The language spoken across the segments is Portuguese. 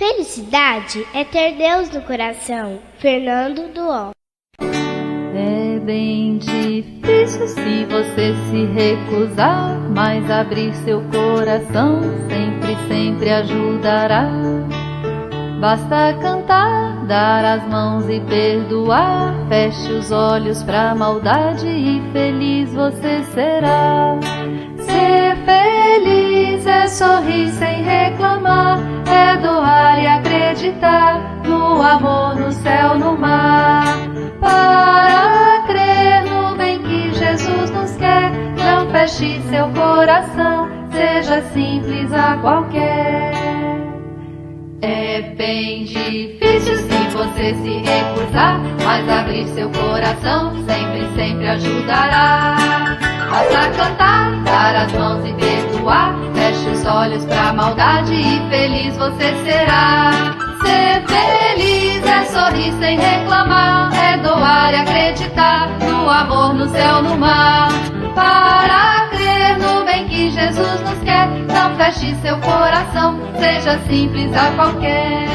Felicidade é ter Deus no coração. Fernando Duó. É bem difícil se você se recusar, mas abrir seu coração sempre, sempre ajudará. Basta cantar, dar as mãos e perdoar. Feche os olhos pra maldade e feliz você será. Ser feliz é sorrir sem reclamar, é doar e acreditar no amor, no céu, no mar. Para crer no bem que Jesus nos quer, não feche seu coração, seja simples a qualquer. É bem difícil se você se recusar, mas abrir seu coração sempre, sempre ajudará. Basta cantar, dar as mãos e perdoar. Feche os olhos pra maldade e feliz você será. Ser feliz é sorrir sem reclamar, é doar e acreditar no amor, no céu, no mar. Para crer no bem que Jesus nos quer, não feche seu coração, seja simples a qualquer.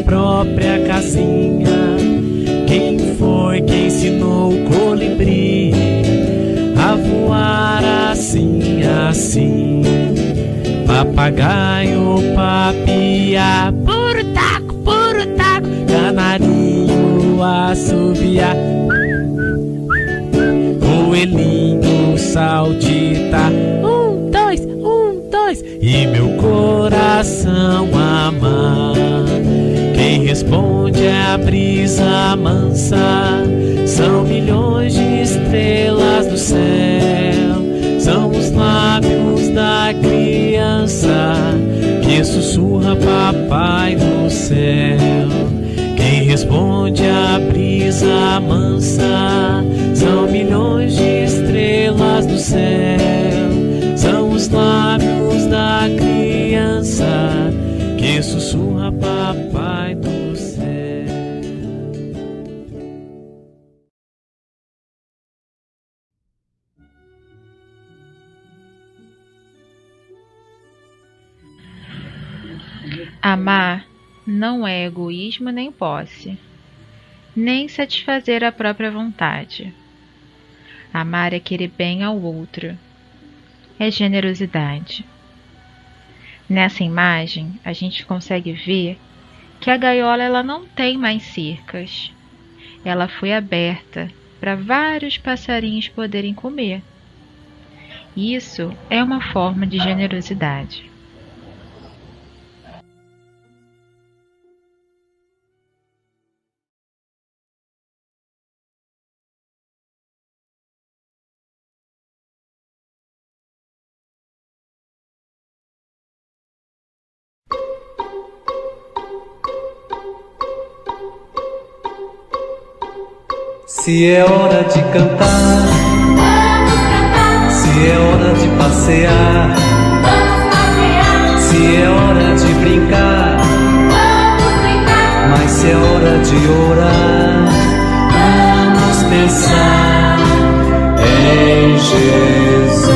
Própria casinha. Quem foi que ensinou o colibri a voar assim, assim? Papagaio, papiá, puro taco, canarinho, assobiar, coelhinho, saltitar, um, dois, e meu coração amar. Quem responde é a brisa mansa, são milhões de estrelas do céu, são os lábios da criança que sussurra papai no céu. Quem responde é a brisa mansa, são milhões de estrelas do céu, são os lábios da criança que sussurra papai do céu. Amar não é egoísmo nem posse, nem satisfazer a própria vontade. Amar é querer bem ao outro, é generosidade. Nessa imagem, a gente consegue ver que a gaiola ela não tem mais cercas. Ela foi aberta para vários passarinhos poderem comer. Isso é uma forma de generosidade. Se é hora de cantar, vamos cantar. se é hora de passear, Vamos passear. se é hora de brincar, Vamos brincar. mas se é hora de orar, vamos pensar em Jesus.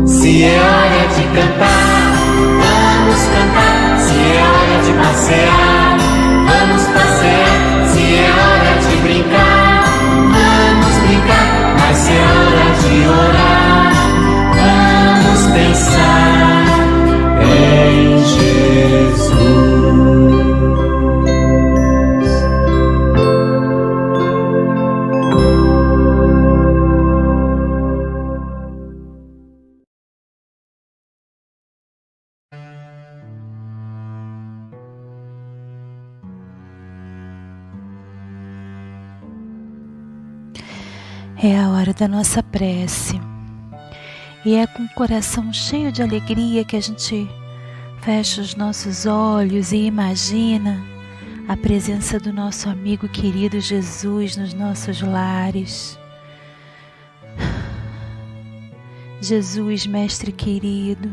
Se é hora de cantar, vamos cantar. Se é hora de passear, vamos passear. Se é hora de brincar, vamos brincar. Mas se é hora de orar, vamos pensar em Jesus. É a hora da nossa prece. E é com o coração cheio de alegria que a gente fecha os nossos olhos e imagina a presença do nosso amigo querido Jesus nos nossos lares. Jesus, Mestre querido,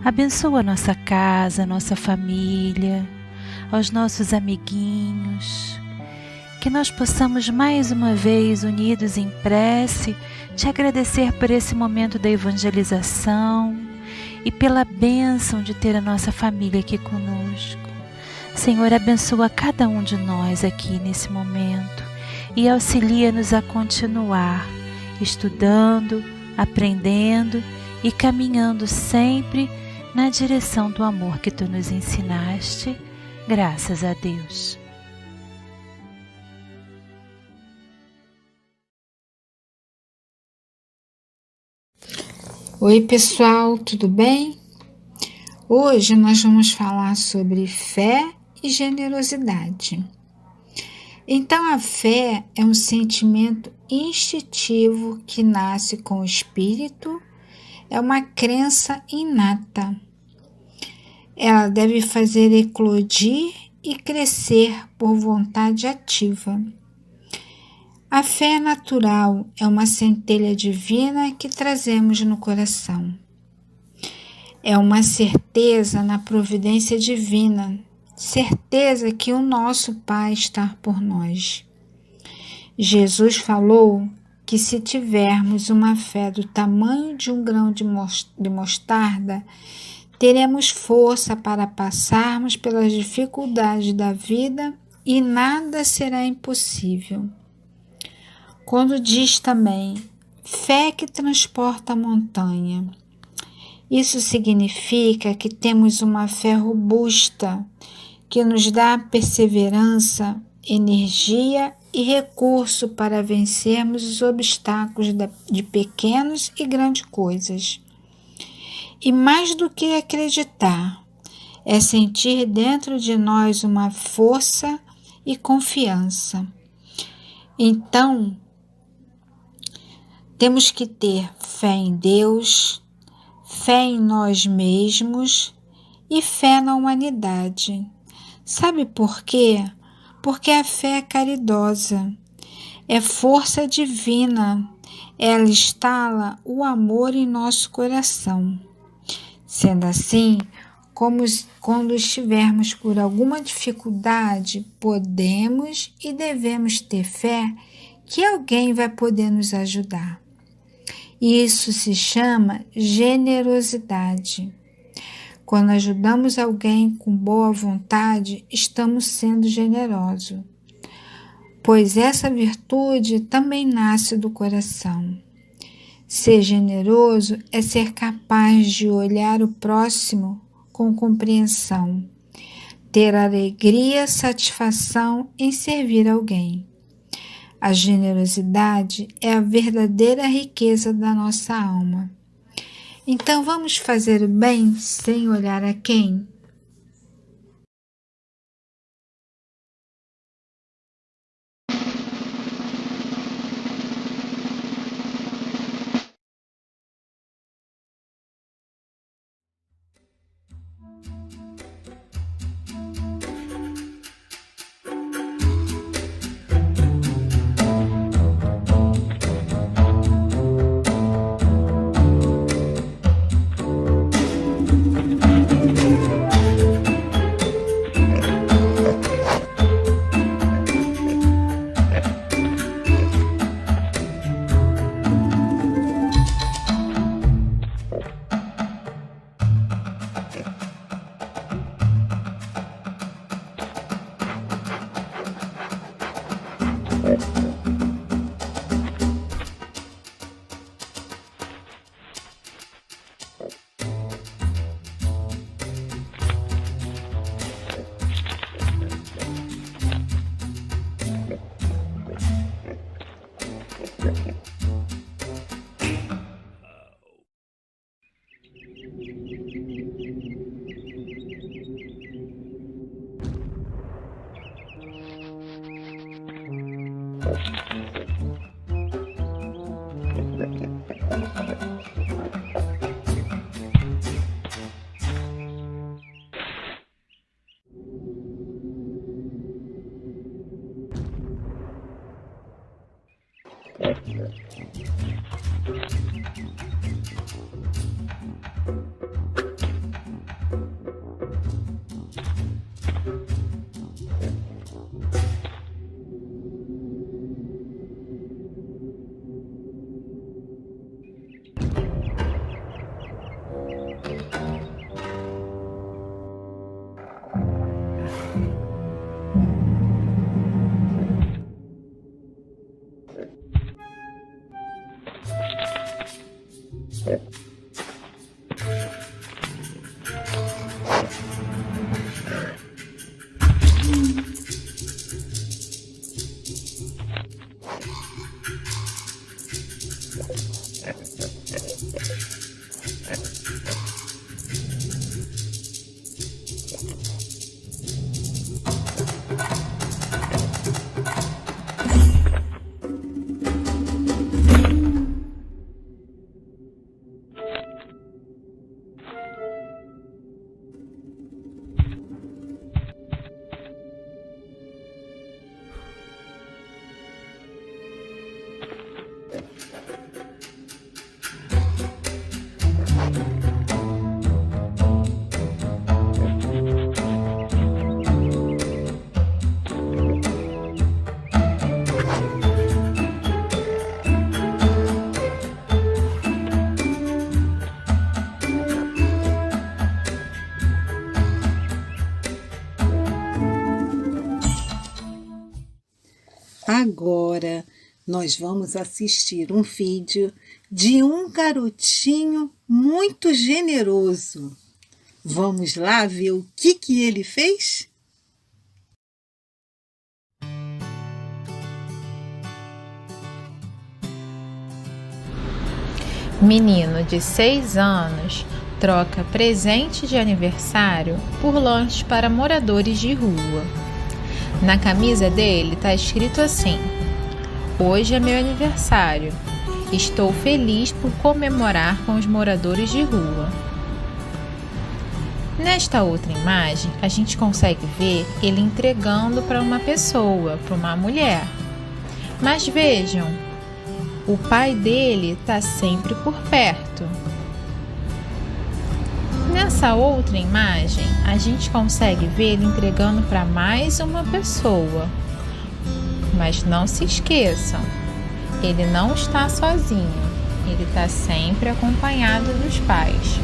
abençoa a nossa casa, a nossa família, aos nossos amiguinhos. Que nós possamos mais uma vez, unidos em prece, te agradecer por esse momento da evangelização e pela bênção de ter a nossa família aqui conosco. Senhor, abençoa cada um de nós aqui nesse momento e auxilia-nos a continuar estudando, aprendendo e caminhando sempre na direção do amor que Tu nos ensinaste. Graças a Deus. Oi pessoal, tudo bem? Hoje nós vamos falar sobre fé e generosidade. Então a fé é um sentimento instintivo que nasce com o espírito, é uma crença inata. Ela deve fazer eclodir e crescer por vontade ativa. A fé natural é uma centelha divina que trazemos no coração. É uma certeza na providência divina, certeza que o nosso Pai está por nós. Jesus falou que se tivermos uma fé do tamanho de um grão de mostarda, teremos força para passarmos pelas dificuldades da vida e nada será impossível. Quando diz também, fé que transporta a montanha. Isso significa que temos uma fé robusta, que nos dá perseverança, energia e recurso para vencermos os obstáculos de pequenas e grandes coisas. E mais do que acreditar, é sentir dentro de nós uma força e confiança. Então, temos que ter fé em Deus, fé em nós mesmos e fé na humanidade. Sabe por quê? Porque a fé é caridosa, é força divina, ela instala o amor em nosso coração. Sendo assim, quando estivermos por alguma dificuldade, podemos e devemos ter fé que alguém vai poder nos ajudar. Isso se chama generosidade. Quando ajudamos alguém com boa vontade, estamos sendo generosos, pois essa virtude também nasce do coração. Ser generoso é ser capaz de olhar o próximo com compreensão, ter alegria, satisfação em servir alguém. A generosidade é a verdadeira riqueza da nossa alma. Então vamos fazer o bem sem olhar a quem? Agora nós vamos assistir um vídeo de um garotinho muito generoso. Vamos lá ver o que ele fez? Menino de 6 anos troca presente de aniversário por lanche para moradores de rua. Na camisa dele está escrito assim: "Hoje é meu aniversário. Estou feliz por comemorar com os moradores de rua." Nesta outra imagem, a gente consegue ver ele entregando para uma pessoa, para uma mulher. Mas vejam, o pai dele está sempre por perto. Nessa outra imagem, a gente consegue ver ele entregando para mais uma pessoa. Mas não se esqueçam, ele não está sozinho, ele está sempre acompanhado dos pais.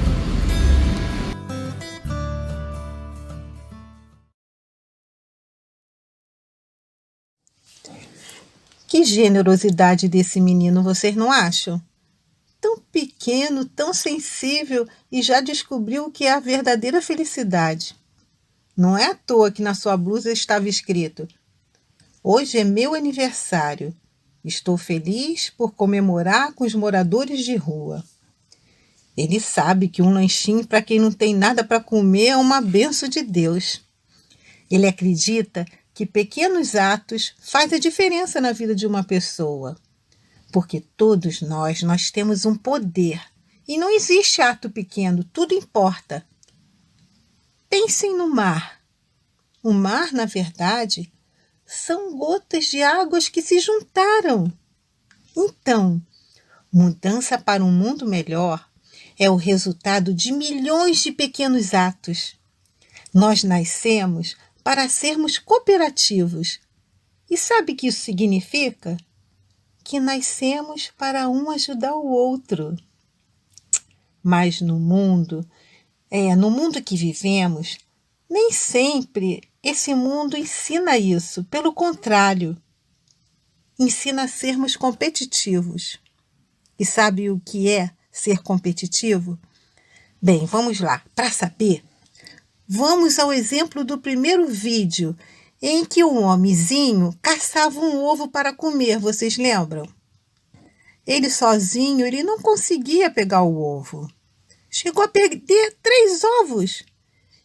Que generosidade desse menino, vocês não acham? Tão pequeno, tão sensível e já descobriu o que é a verdadeira felicidade. Não é à toa que na sua blusa estava escrito: "Hoje é meu aniversário. Estou feliz por comemorar com os moradores de rua." Ele sabe que um lanchinho para quem não tem nada para comer é uma bênção de Deus. Ele acredita que pequenos atos fazem a diferença na vida de uma pessoa. Porque todos nós temos um poder. E não existe ato pequeno, tudo importa. Pensem no mar. O mar, na verdade, são gotas de águas que se juntaram. Então, mudança para um mundo melhor é o resultado de milhões de pequenos atos. Nós nascemos para sermos cooperativos. E sabe o que isso significa? Que nascemos para um ajudar o outro. Mas no mundo que vivemos, nem sempre esse mundo ensina isso. Pelo contrário, ensina a sermos competitivos. E sabe o que é ser competitivo? Bem, vamos lá. Para saber, vamos ao exemplo do primeiro vídeo, em que um homenzinho caçava um ovo para comer, vocês lembram? Ele sozinho, ele não conseguia pegar o ovo. Chegou a perder 3 ovos.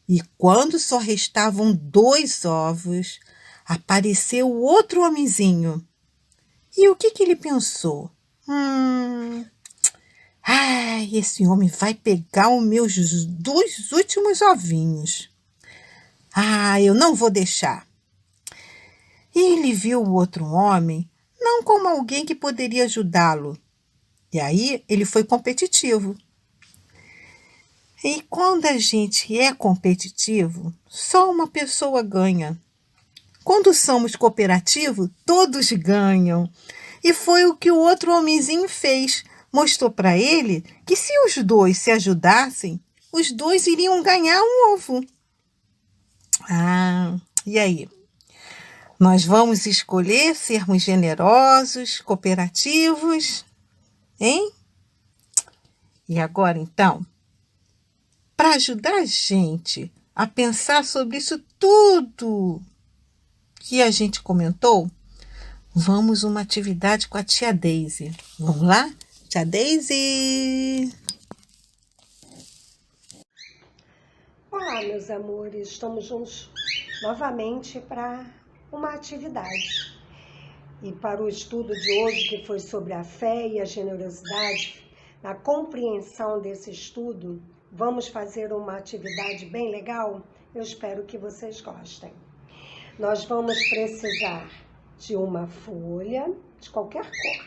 E quando só restavam 2 ovos, apareceu o outro homenzinho. E o que ele pensou? Esse homem vai pegar os meus 2 últimos ovinhos. Eu não vou deixar. E ele viu o outro homem não como alguém que poderia ajudá-lo. E aí ele foi competitivo. E quando a gente é competitivo, só uma pessoa ganha. Quando somos cooperativos, todos ganham. E foi o que o outro homenzinho fez. Mostrou para ele que se os 2 se ajudassem, os 2 iriam ganhar um ovo. E aí? Nós vamos escolher sermos generosos, cooperativos, hein? E agora, então, para ajudar a gente a pensar sobre isso tudo que a gente comentou, vamos uma atividade com a tia Daisy. Vamos lá? Tia Daisy! Olá, meus amores. Estamos juntos novamente para uma atividade. E para o estudo de hoje, que foi sobre a fé e a generosidade, na compreensão desse estudo, vamos fazer uma atividade bem legal? Eu espero que vocês gostem. Nós vamos precisar de uma folha de qualquer cor.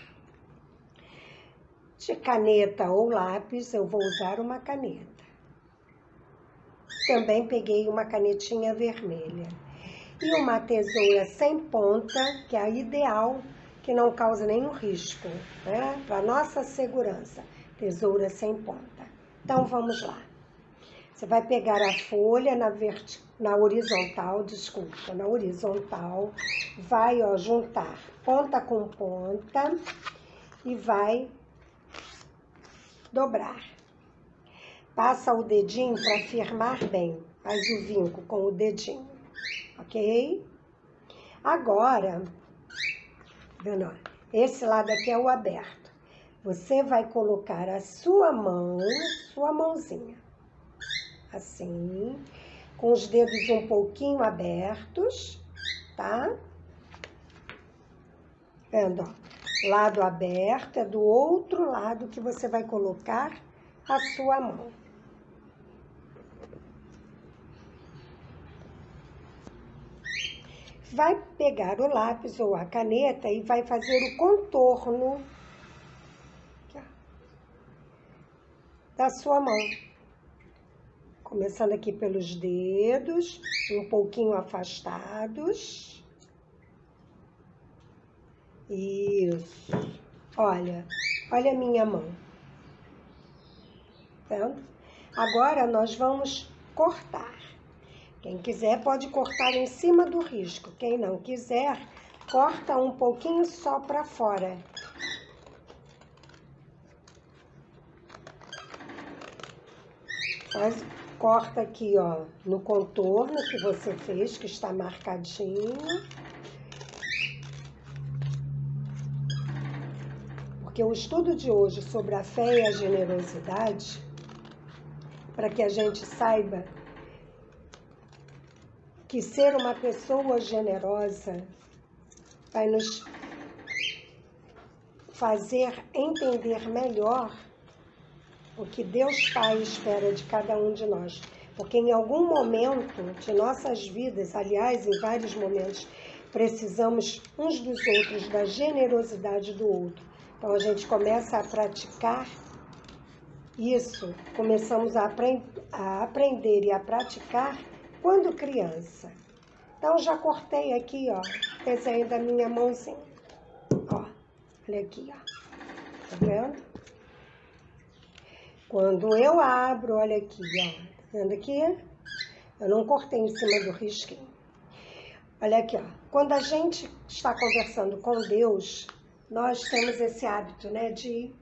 De caneta ou lápis, eu vou usar uma caneta. Também peguei uma canetinha vermelha. E uma tesoura sem ponta, que é a ideal, que não causa nenhum risco, né? Para nossa segurança, tesoura sem ponta. Então, vamos lá. Você vai pegar a folha na horizontal, vai juntar ponta com ponta e vai dobrar. Passa o dedinho para firmar bem, faz o vinco com o dedinho. Ok? Agora, vendo, esse lado aqui é o aberto. Você vai colocar a sua mãozinha, assim, com os dedos um pouquinho abertos, tá? Vendo, ó, lado aberto é do outro lado que você vai colocar a sua mão. Vai pegar o lápis ou a caneta e vai fazer o contorno da sua mão. Começando aqui pelos dedos, um pouquinho afastados. Isso. Olha a minha mão. Tá? Agora nós vamos cortar. Quem quiser pode cortar em cima do risco. Quem não quiser, corta um pouquinho só para fora. Corta aqui, ó, no contorno que você fez, que está marcadinho. Porque o estudo de hoje sobre a fé e a generosidade, para que a gente saiba que ser uma pessoa generosa vai nos fazer entender melhor o que Deus Pai espera de cada um de nós. Porque em algum momento de nossas vidas, aliás, em vários momentos, precisamos uns dos outros, da generosidade do outro. Então a gente começa a praticar isso, começamos a aprender e a praticar quando criança. Então, já cortei aqui, ó, o desenho da minha mãozinha. Ó, olha aqui, ó. Tá vendo? Quando eu abro, olha aqui, ó. Tá vendo aqui? Eu não cortei em cima do risquinho. Olha aqui, ó. Quando a gente está conversando com Deus, nós temos esse hábito, né, de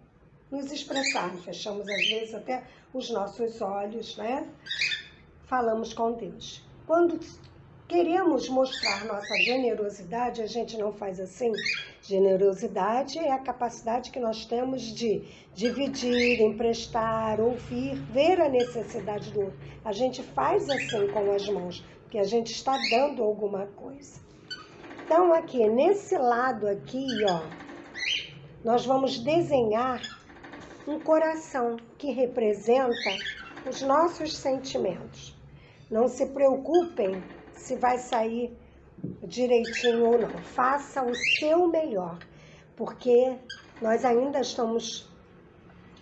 nos expressar. Fechamos, às vezes, até os nossos olhos, né? Falamos com Deus. Quando queremos mostrar nossa generosidade, a gente não faz assim. Generosidade é a capacidade que nós temos de dividir, emprestar, ouvir, ver a necessidade do outro. A gente faz assim com as mãos, porque a gente está dando alguma coisa. Então aqui, nesse lado aqui, ó, nós vamos desenhar um coração que representa os nossos sentimentos. Não se preocupem se vai sair direitinho ou não. Faça o seu melhor, porque nós ainda estamos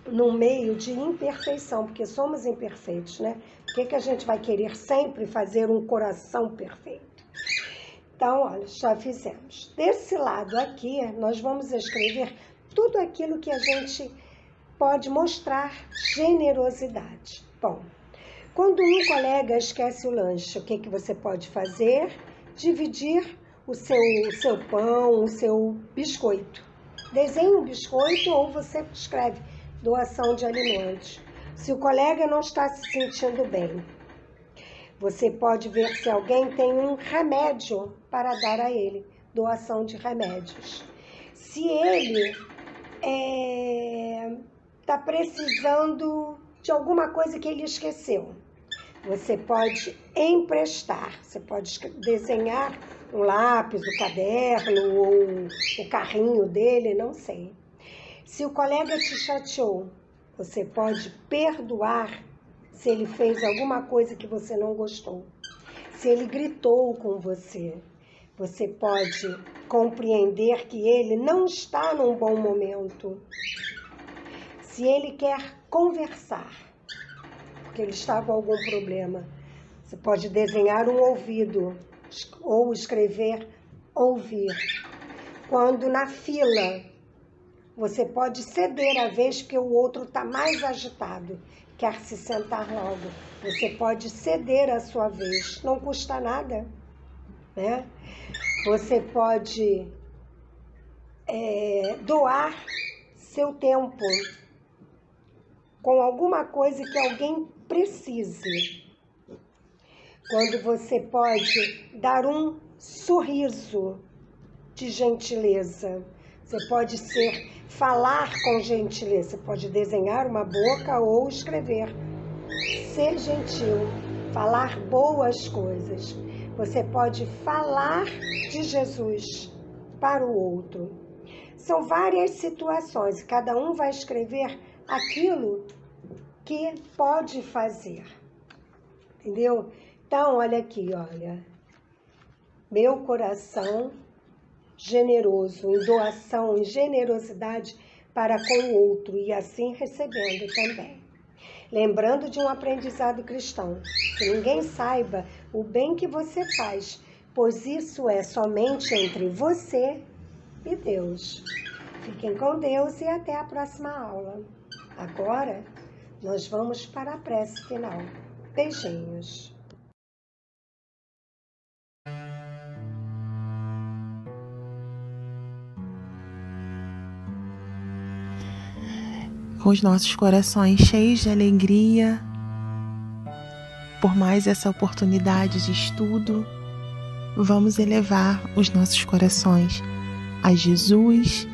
no meio de imperfeição, porque somos imperfeitos, né? Por que a gente vai querer sempre fazer um coração perfeito? Então, olha, já fizemos. Desse lado aqui, nós vamos escrever tudo aquilo que a gente pode mostrar generosidade. Bom, quando um colega esquece o lanche, o que você pode fazer? Dividir o seu pão, o seu biscoito. Desenhe um biscoito ou você escreve doação de alimentos. Se o colega não está se sentindo bem, você pode ver se alguém tem um remédio para dar a ele, doação de remédios. Se ele está precisando de alguma coisa que ele esqueceu, você pode emprestar, você pode desenhar um lápis, o caderno ou o carrinho dele, não sei. Se o colega te chateou, você pode perdoar se ele fez alguma coisa que você não gostou. Se ele gritou com você, você pode compreender que ele não está num bom momento. Se ele quer conversar, porque ele está com algum problema, você pode desenhar um ouvido ou escrever ouvir. Quando na fila, você pode ceder a vez que o outro está mais agitado, quer se sentar logo. Você pode ceder a sua vez, não custa nada, né? Você pode doar seu tempo com alguma coisa que alguém precise. Quando você pode dar um sorriso de gentileza. Você pode falar com gentileza. Você pode desenhar uma boca ou escrever. Ser gentil, falar boas coisas. Você pode falar de Jesus para o outro. São várias situações e cada um vai escrever aquilo que pode fazer. Entendeu? Então, olha aqui, olha. Meu coração generoso, em doação, em generosidade para com o outro e assim recebendo também. Lembrando de um aprendizado cristão, que ninguém saiba o bem que você faz, pois isso é somente entre você e Deus. Fiquem com Deus e até a próxima aula. Agora, nós vamos para a prece final. Beijinhos. Com os nossos corações cheios de alegria, por mais essa oportunidade de estudo, vamos elevar os nossos corações a Jesus,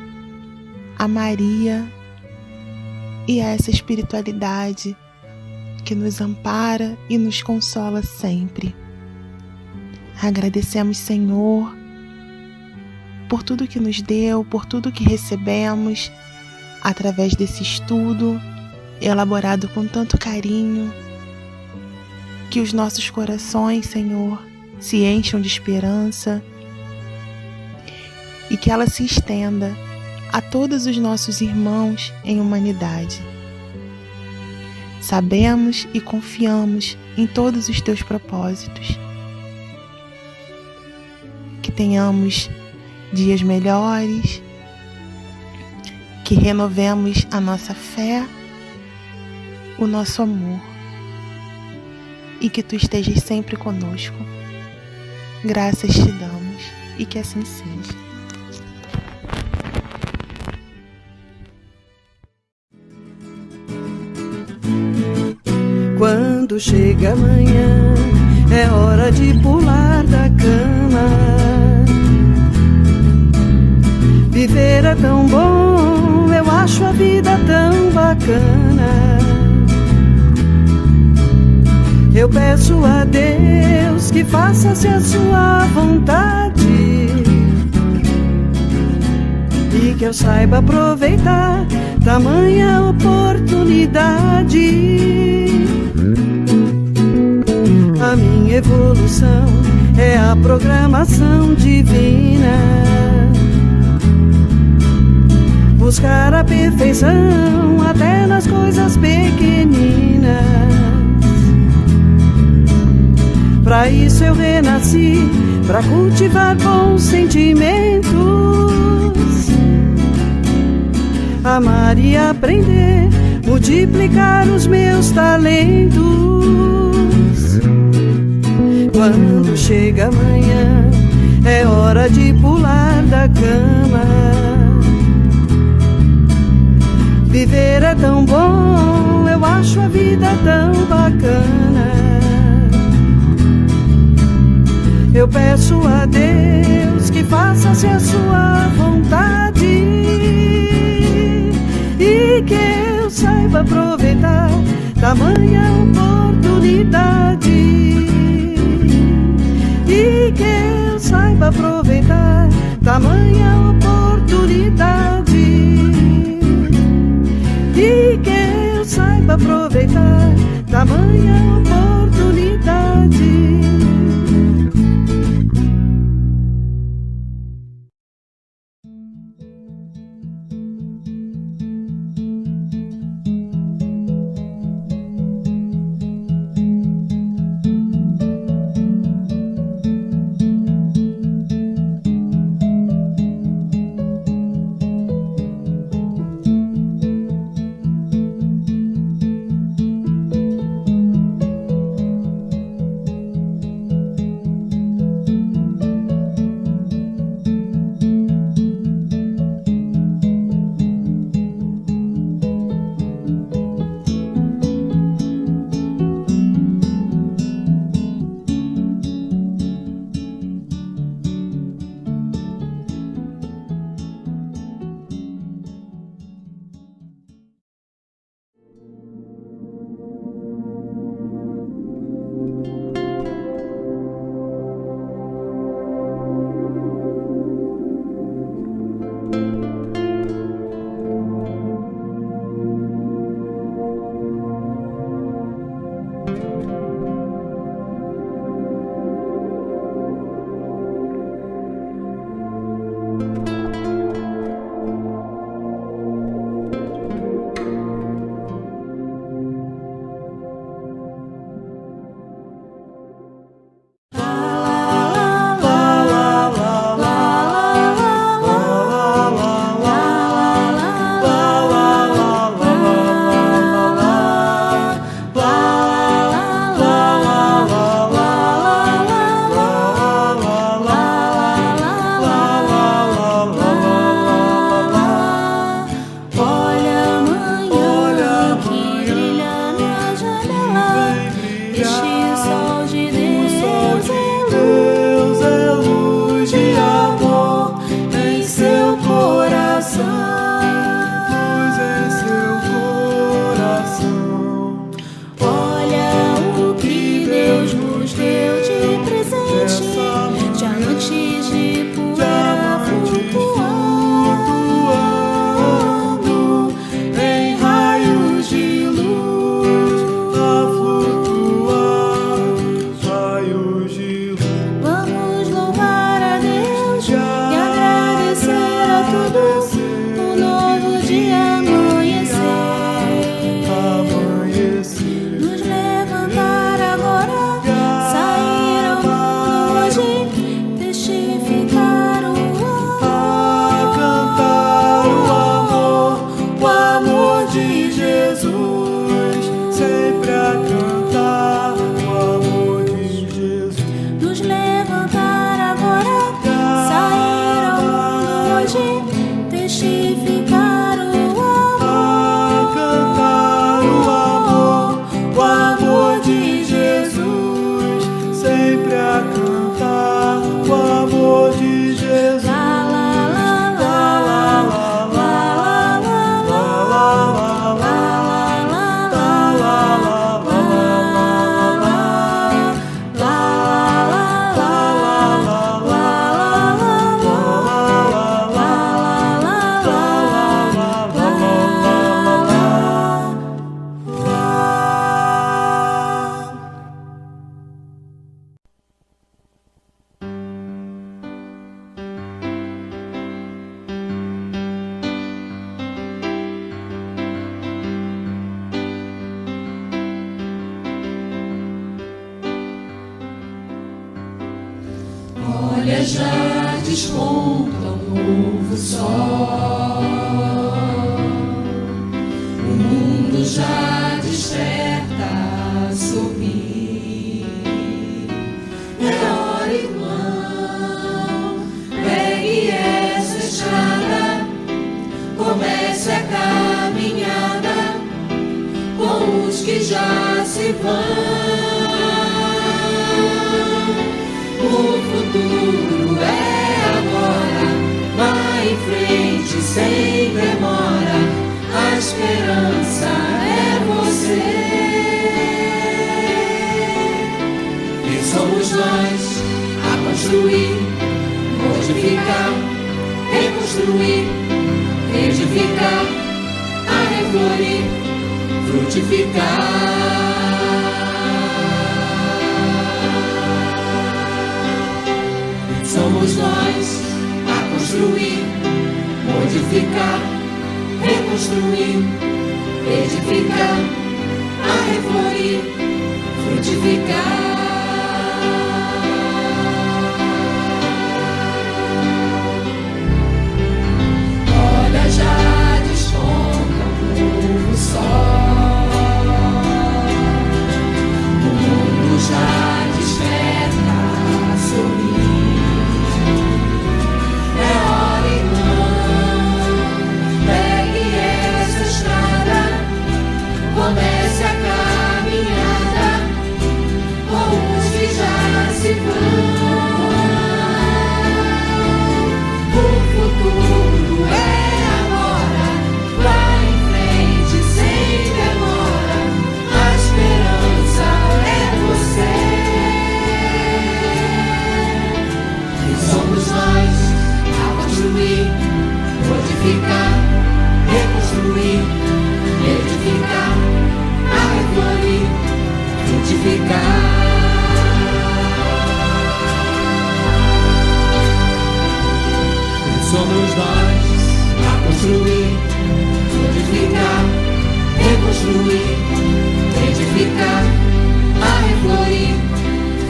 a Maria e a essa espiritualidade que nos ampara e nos consola sempre. Agradecemos, Senhor, por tudo que nos deu, por tudo que recebemos, através desse estudo elaborado com tanto carinho, que os nossos corações, Senhor, se encham de esperança e que ela se estenda a todos os nossos irmãos em humanidade. Sabemos e confiamos em todos os teus propósitos. Que tenhamos dias melhores, que renovemos a nossa fé, o nosso amor e que tu estejas sempre conosco. Graças te damos e que assim seja. Quando chega amanhã, é hora de pular da cama. Viver é tão bom, eu acho a vida tão bacana. Eu peço a Deus que faça-se a sua vontade e que eu saiba aproveitar tamanha oportunidade. A minha evolução é a programação divina. Buscar a perfeição até nas coisas pequeninas. Pra isso eu renasci, pra cultivar bons sentimentos, amar e aprender, multiplicar os meus talentos. Quando chega amanhã, é hora de pular da cama. Viver é tão bom, eu acho a vida tão bacana. Eu peço a Deus que faça-se a sua vontade e que eu saiba aproveitar tamanha oportunidade. E que eu saiba aproveitar tamanha oportunidade. E que eu saiba aproveitar tamanha oportunidade. Olha, já desponta um novo sol, o mundo já desperta a sorrir. É hora, irmão, pegue essa estrada, comece a caminhada com os que já se vão. O futuro é agora, vá em frente sem demora, a esperança é você. E somos nós a construir, modificar, reconstruir, edificar, a reflorir, frutificar. Somos nós a construir, modificar, reconstruir, edificar, a reflorir, frutificar. Olha, já desponta um novo sol, o mundo já desperta a sorrir. Comece a caminhada com os que já se vão. O futuro é agora, vá em frente sem demora, a esperança é você. E somos nós a construir, modificar, reconstruir, edificar, a reflorir, frutificar. Somos nós a construir, modificar, reconstruir, edificar, a reflorir,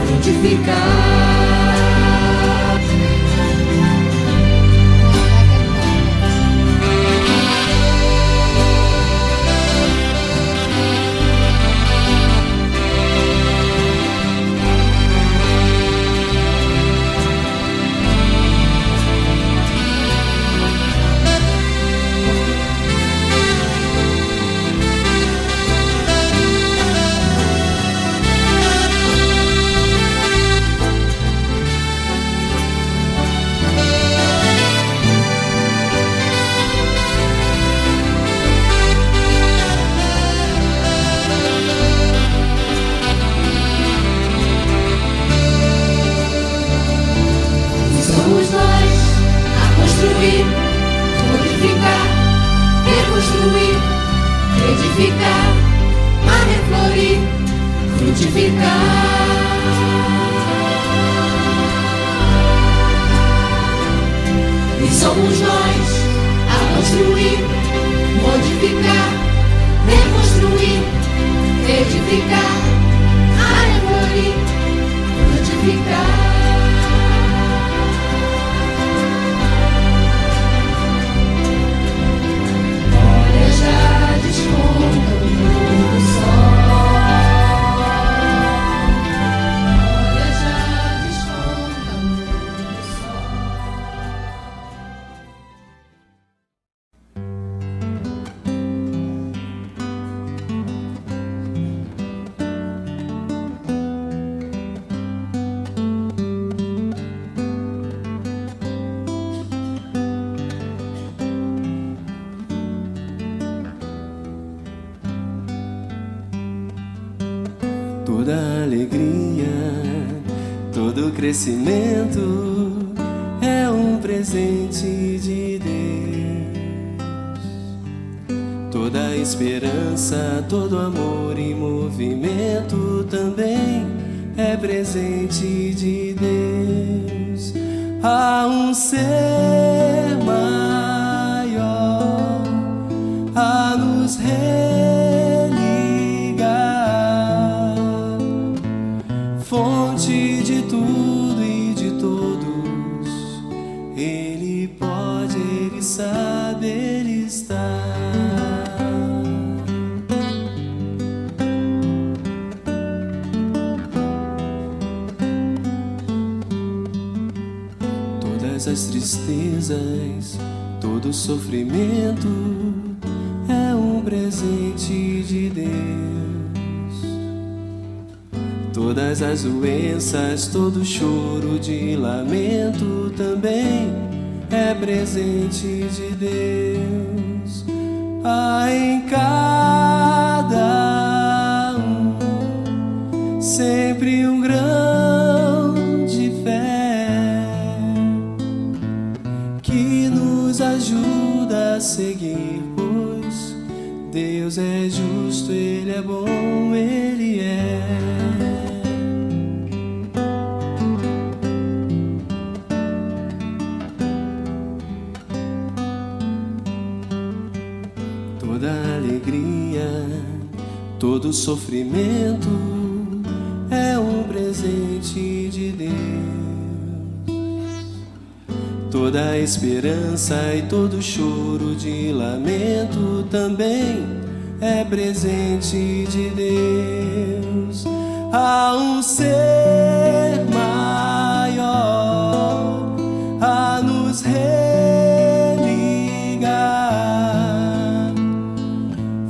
frutificar. Somos nós a construir, modificar, reconstruir, edificar, a reflorir, frutificar. E somos nós a construir, modificar, reconstruir, edificar, a reflorir, frutificar. Já desponta um novo sol. Olha, já desponta um novo sol. Toda alegria, todo crescimento é um presente de Deus. Toda esperança, todo amor e movimento também é presente de Deus. Há um ser maior a nos religar, fonte de tudo e de todos. todas as tristezas, todo sofrimento é um presente de Deus. Todas as doenças, todo choro de lamento também é presente de Deus. Há em cada um sempre um grão de fé que nos ajuda a seguir, pois Deus é justo, Ele é bom, Ele é. Toda alegria, todo sofrimento é um presente de Deus. Toda esperança e todo choro de lamento também é presente de Deus. Há um ser maior a nos religar,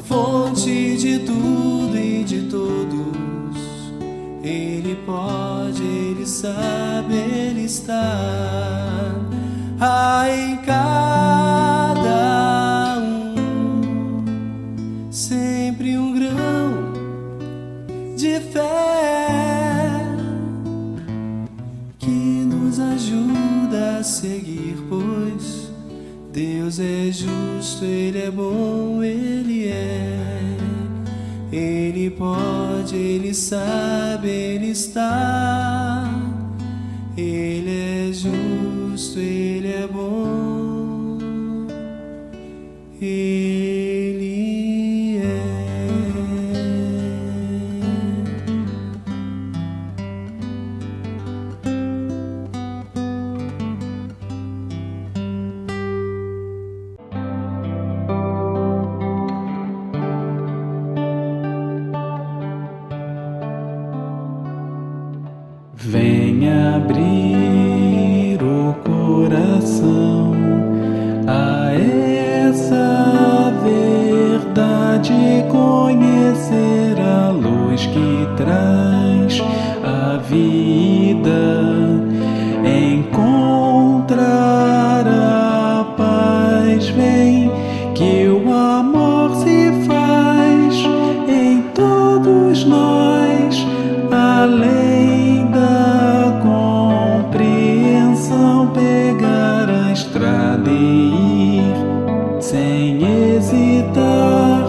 fonte de tudo e de todos. Ele pode, Ele sabe, Ele está. Há em cada um sempre um grão de fé que nos ajuda a seguir, pois Deus é justo, Ele é bom, Ele é. Ele pode, Ele sabe, Ele está. Ele é justo, Ele é bom, Ele é. Venha abrir o coração a essa verdade, conhecer a luz que traz a vida, encontrar a paz. Vem que o amor se faz em todos nós, além da compreensão, pegar a estrada e ir sem hesitar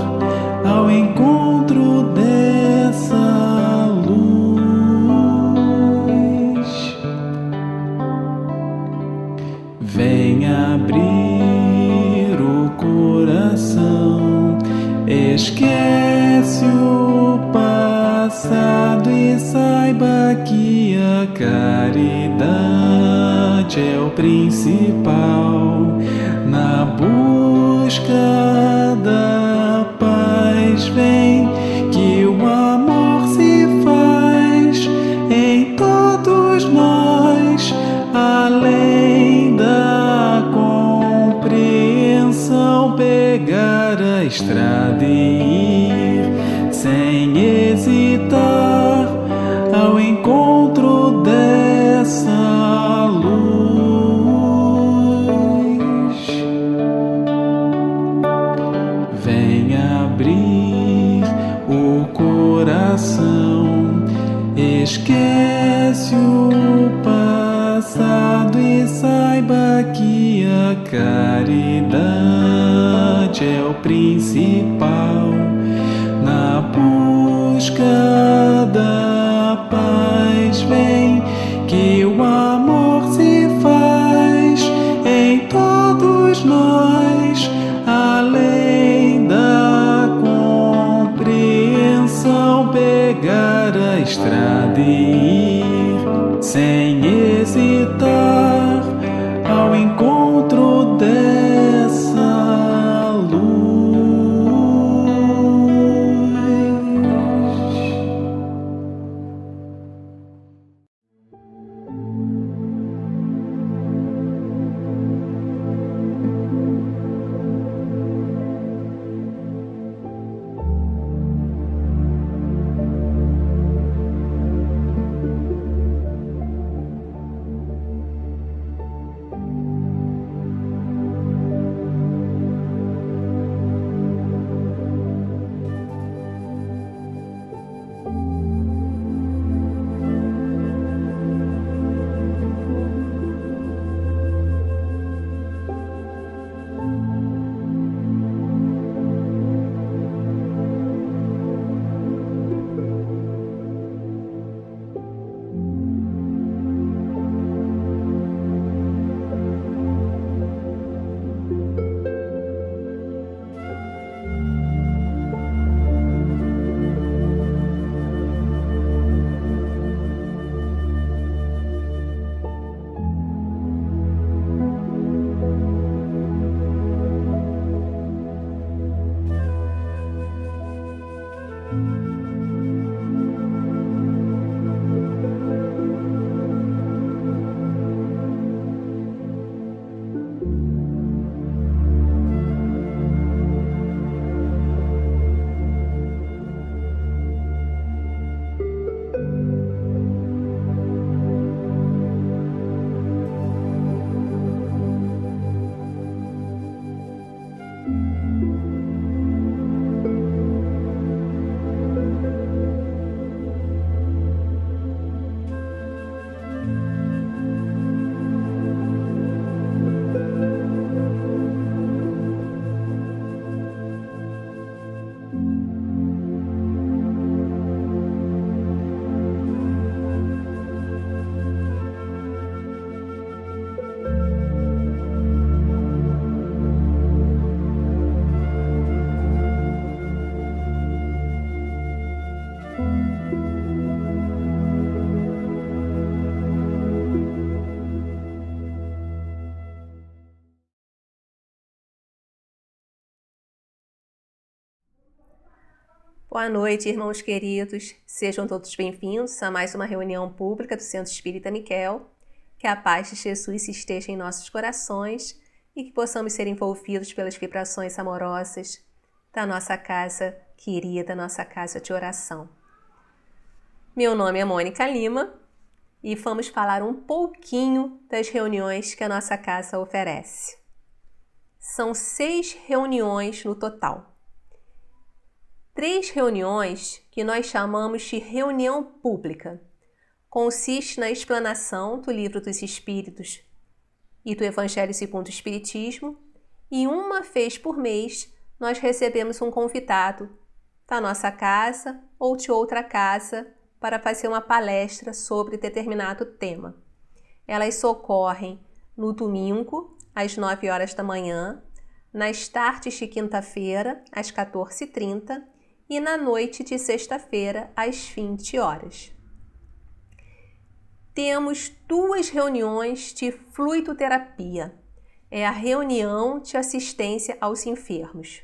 ao encontro dessa luz. Venha abrir o coração, esquece o passado e saiba que a caridade é o principal. Na busca da paz, vem que o amor se faz em todos nós, além da compreensão, pegar a estrada e ir sem hesitar ao encontro dessa luz. Venha abrir o coração, esquece o passado e saiba que a caridade é o principal. Na busca da paz, vem que o amor se faz em todos nós, além da compreensão, pegar a estrada e ir sem hesitar ao encontro dessa luz. Boa noite, irmãos queridos. Sejam todos bem-vindos a mais uma reunião pública do Centro Espírita Miquel. Que a paz de Jesus esteja em nossos corações e que possamos ser envolvidos pelas vibrações amorosas da nossa casa querida, nossa casa de oração. Meu nome é Mônica Lima e vamos falar um pouquinho das reuniões que a nossa casa oferece. São 6 reuniões no total. 3 reuniões que nós chamamos de reunião pública. Consiste na explanação do Livro dos Espíritos e do Evangelho segundo o Espiritismo, e uma vez por mês nós recebemos um convidado da nossa casa ou de outra casa para fazer uma palestra sobre determinado tema. Elas ocorrem no domingo, às 9 horas da manhã, nas tardes de quinta-feira, às 14h30, e na noite de sexta-feira, às 20 horas. Temos 2 reuniões de fluidoterapia. É a reunião de assistência aos enfermos.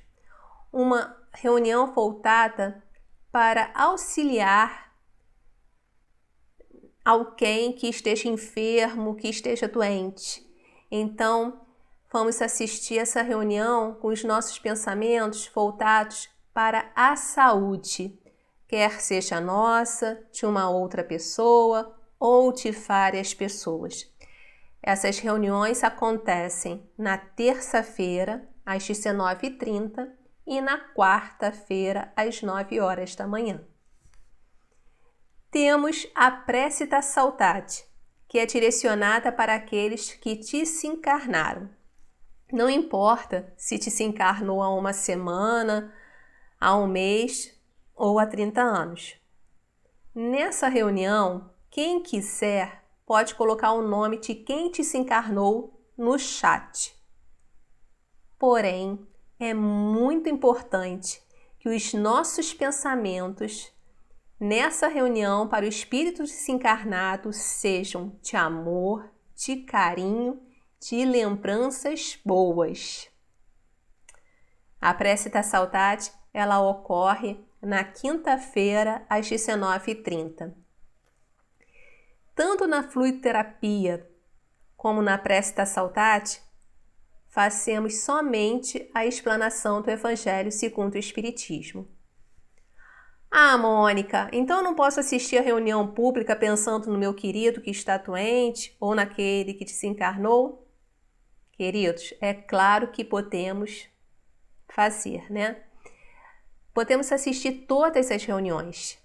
Uma reunião voltada para auxiliar alguém que esteja enfermo, que esteja doente. Então, vamos assistir essa reunião com os nossos pensamentos voltados para a saúde, quer seja nossa, de uma outra pessoa ou de várias pessoas. Essas reuniões acontecem na terça-feira, às 19h30 e na quarta-feira, às 9 horas da manhã. Temos a prece da saudade, que é direcionada para aqueles que desencarnaram. Não importa se desencarnou há uma semana, há um mês ou há 30 anos. Nessa reunião, quem quiser pode colocar o nome de quem desencarnou no chat. Porém, é muito importante que os nossos pensamentos nessa reunião para o espírito desencarnado sejam de amor, de carinho, de lembranças boas. A prece da saudade, ela ocorre na quinta-feira, às 19h30. Tanto na fluidoterapia como na prece da saudade, fazemos somente a explanação do Evangelho segundo o Espiritismo. Ah, Mônica, então eu não posso assistir a reunião pública pensando no meu querido que está doente ou naquele que desencarnou? Queridos, é claro que podemos fazer, né? Podemos assistir todas as reuniões.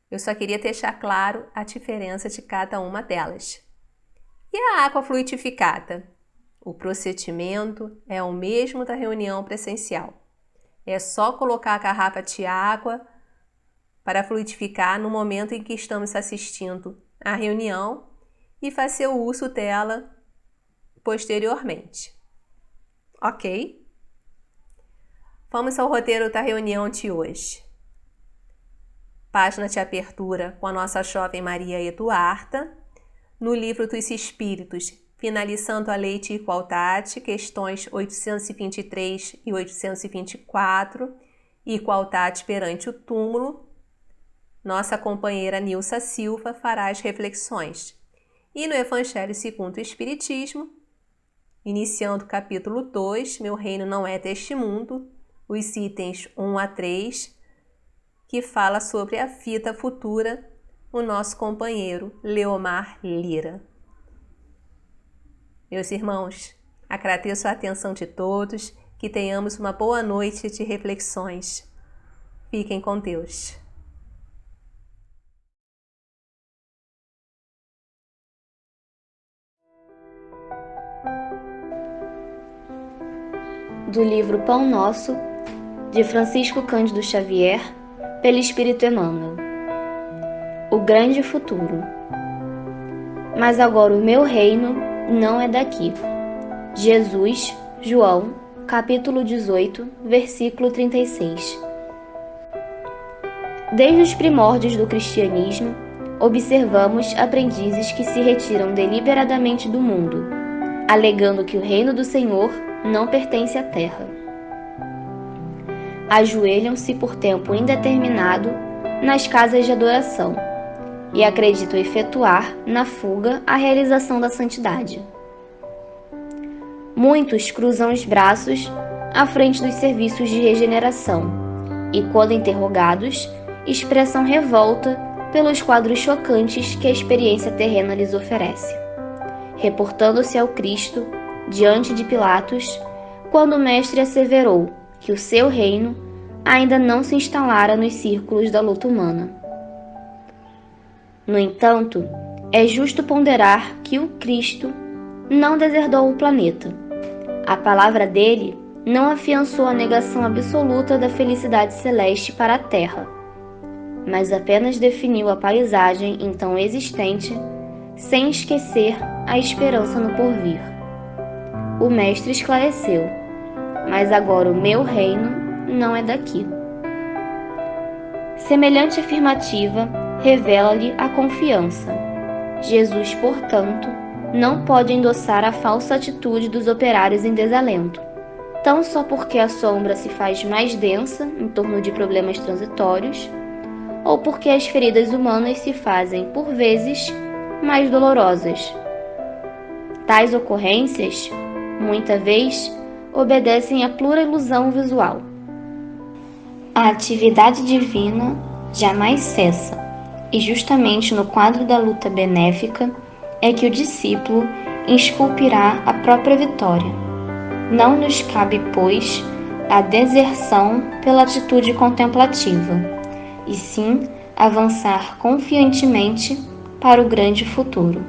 Eu só queria deixar claro a diferença de cada uma delas. E a água fluidificada? O procedimento é o mesmo da reunião presencial. É só colocar a garrafa de água para fluidificar no momento em que estamos assistindo a reunião e fazer o uso dela posteriormente. Ok? Vamos ao roteiro da reunião de hoje. Página de abertura com a nossa jovem Maria Eduarda, no Livro dos Espíritos, finalizando a Lei de Igualdade, questões 823 e 824, Igualdade perante o túmulo, nossa companheira Nilsa Silva fará as reflexões. E no Evangelho segundo o Espiritismo, iniciando o capítulo 2, Meu Reino Não É Deste Mundo, os itens 1 a 3, que fala sobre a vida futura, o nosso companheiro Leomar Lira. Meus irmãos, agradeço a atenção de todos, que tenhamos uma boa noite de reflexões. Fiquem com Deus. Do livro Pão Nosso, de Francisco Cândido Xavier, pelo Espírito Emmanuel. O grande futuro. Mas agora o meu reino não é daqui. Jesus, João, capítulo 18, versículo 36. Desde os primórdios do cristianismo, observamos aprendizes que se retiram deliberadamente do mundo, alegando que o reino do Senhor não pertence à terra. ajoelham-se por tempo indeterminado nas casas de adoração e acreditam efetuar na fuga a realização da santidade. Muitos cruzam os braços à frente dos serviços de regeneração e, quando interrogados, expressam revolta pelos quadros chocantes que a experiência terrena lhes oferece, reportando-se ao Cristo diante de Pilatos, quando o Mestre asseverou que o seu reino ainda não se instalara nos círculos da luta humana. No entanto, é justo ponderar que o Cristo não deserdou o planeta. A palavra dele não afiançou a negação absoluta da felicidade celeste para a Terra, mas apenas definiu a paisagem então existente, sem esquecer a esperança no porvir. O Mestre esclareceu: mas agora o meu reino não é daqui. Semelhante afirmativa revela-lhe a confiança. Jesus, portanto, não pode endossar a falsa atitude dos operários em desalento, tão só porque a sombra se faz mais densa em torno de problemas transitórios, ou porque as feridas humanas se fazem, por vezes, mais dolorosas. Tais ocorrências, muita vez, obedecem à pura ilusão visual. A atividade divina jamais cessa, e justamente no quadro da luta benéfica é que o discípulo esculpirá a própria vitória. Não nos cabe, pois, a deserção pela atitude contemplativa, e sim avançar confiantemente para o grande futuro.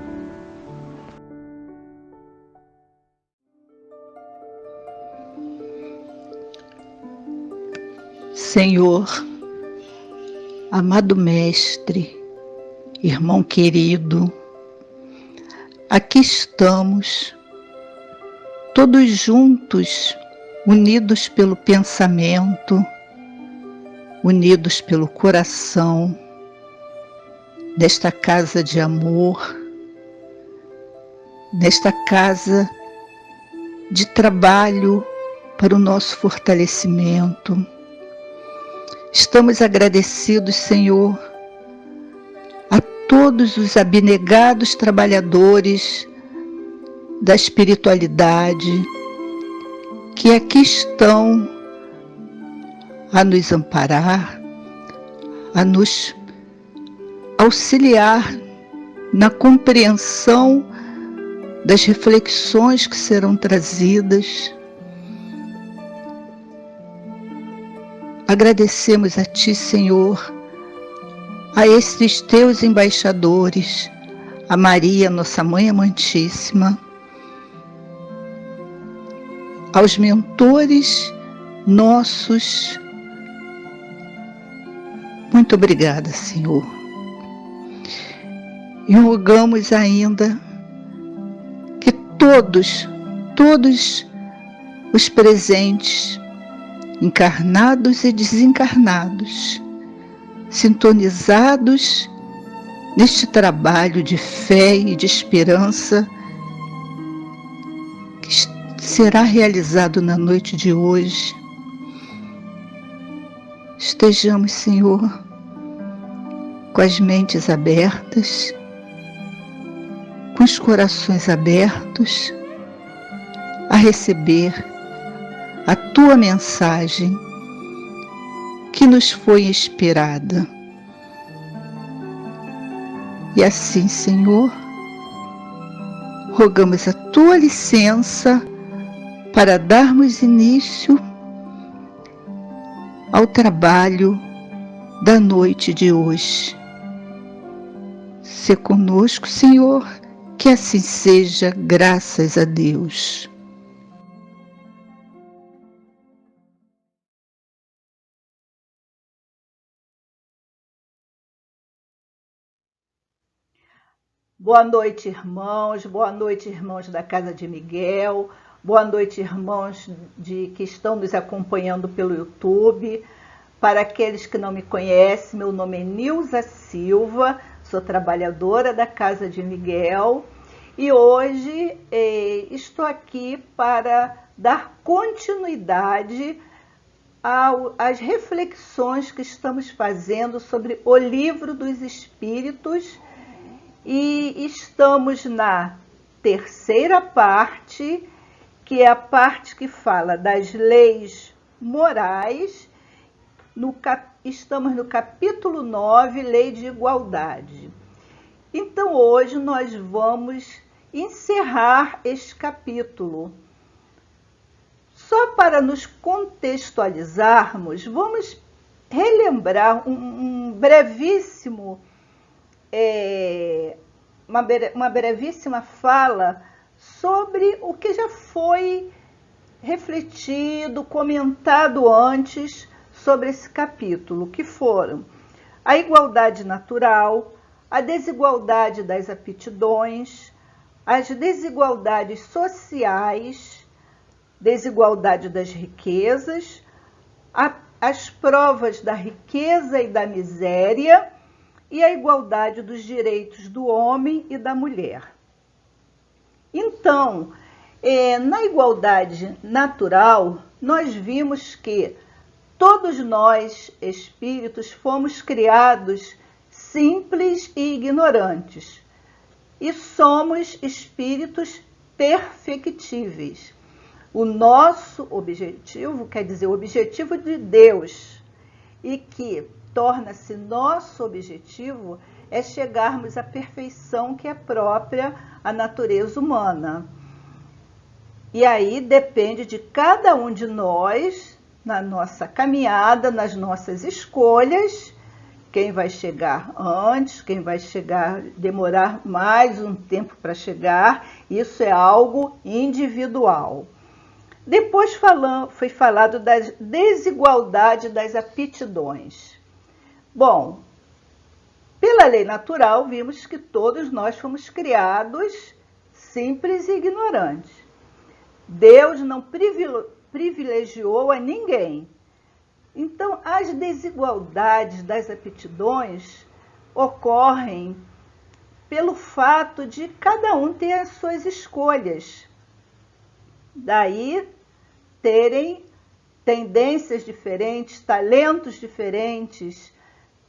Senhor, amado Mestre, irmão querido, aqui estamos, todos juntos, unidos pelo pensamento, unidos pelo coração, nesta casa de amor, nesta casa de trabalho para o nosso fortalecimento. Estamos agradecidos, Senhor, a todos os abnegados trabalhadores da espiritualidade que aqui estão a nos amparar, a nos auxiliar na compreensão das reflexões que serão trazidas. Agradecemos a Ti, Senhor, a estes Teus embaixadores, a Maria, nossa Mãe Amantíssima, aos mentores nossos. Muito obrigada, Senhor. E rogamos ainda que todos os presentes, encarnados e desencarnados, sintonizados neste trabalho de fé e de esperança que será realizado na noite de hoje, estejamos, Senhor, com as mentes abertas, com os corações abertos a receber a Tua mensagem que nos foi inspirada. E assim, Senhor, rogamos a Tua licença para darmos início ao trabalho da noite de hoje. Se conosco, Senhor, que assim seja, graças a Deus. Boa noite, irmãos. Boa noite, irmãos da Casa de Miguel. Boa noite, irmãos que estão nos acompanhando pelo YouTube. Para aqueles que não me conhecem, meu nome é Nilza Silva, sou trabalhadora da Casa de Miguel e hoje estou aqui para dar continuidade às reflexões que estamos fazendo sobre o Livro dos Espíritos e estamos na terceira parte, que é a parte que fala das leis morais. Estamos no capítulo 9, Lei de Igualdade. Então, hoje nós vamos encerrar este capítulo. Só para nos contextualizarmos, vamos relembrar uma brevíssima fala sobre o que já foi refletido, comentado antes sobre esse capítulo, que foram a igualdade natural, a desigualdade das aptidões, as desigualdades sociais, desigualdade das riquezas, as provas da riqueza e da miséria e a igualdade dos direitos do homem e da mulher. Então, na igualdade natural, nós vimos que todos nós, espíritos, fomos criados simples e ignorantes, e somos espíritos perfectíveis. O nosso objetivo, quer dizer, o objetivo de Deus, e que torna-se nosso objetivo, é chegarmos à perfeição que é própria à natureza humana. E aí depende de cada um de nós, na nossa caminhada, nas nossas escolhas, quem vai chegar antes, quem vai demorar mais um tempo para chegar, isso é algo individual. Depois foi falado da desigualdade das aptidões. Bom, pela lei natural, vimos que todos nós fomos criados simples e ignorantes. Deus não privilegiou a ninguém. Então, as desigualdades das aptidões ocorrem pelo fato de cada um ter as suas escolhas. Daí, terem tendências diferentes, talentos diferentes,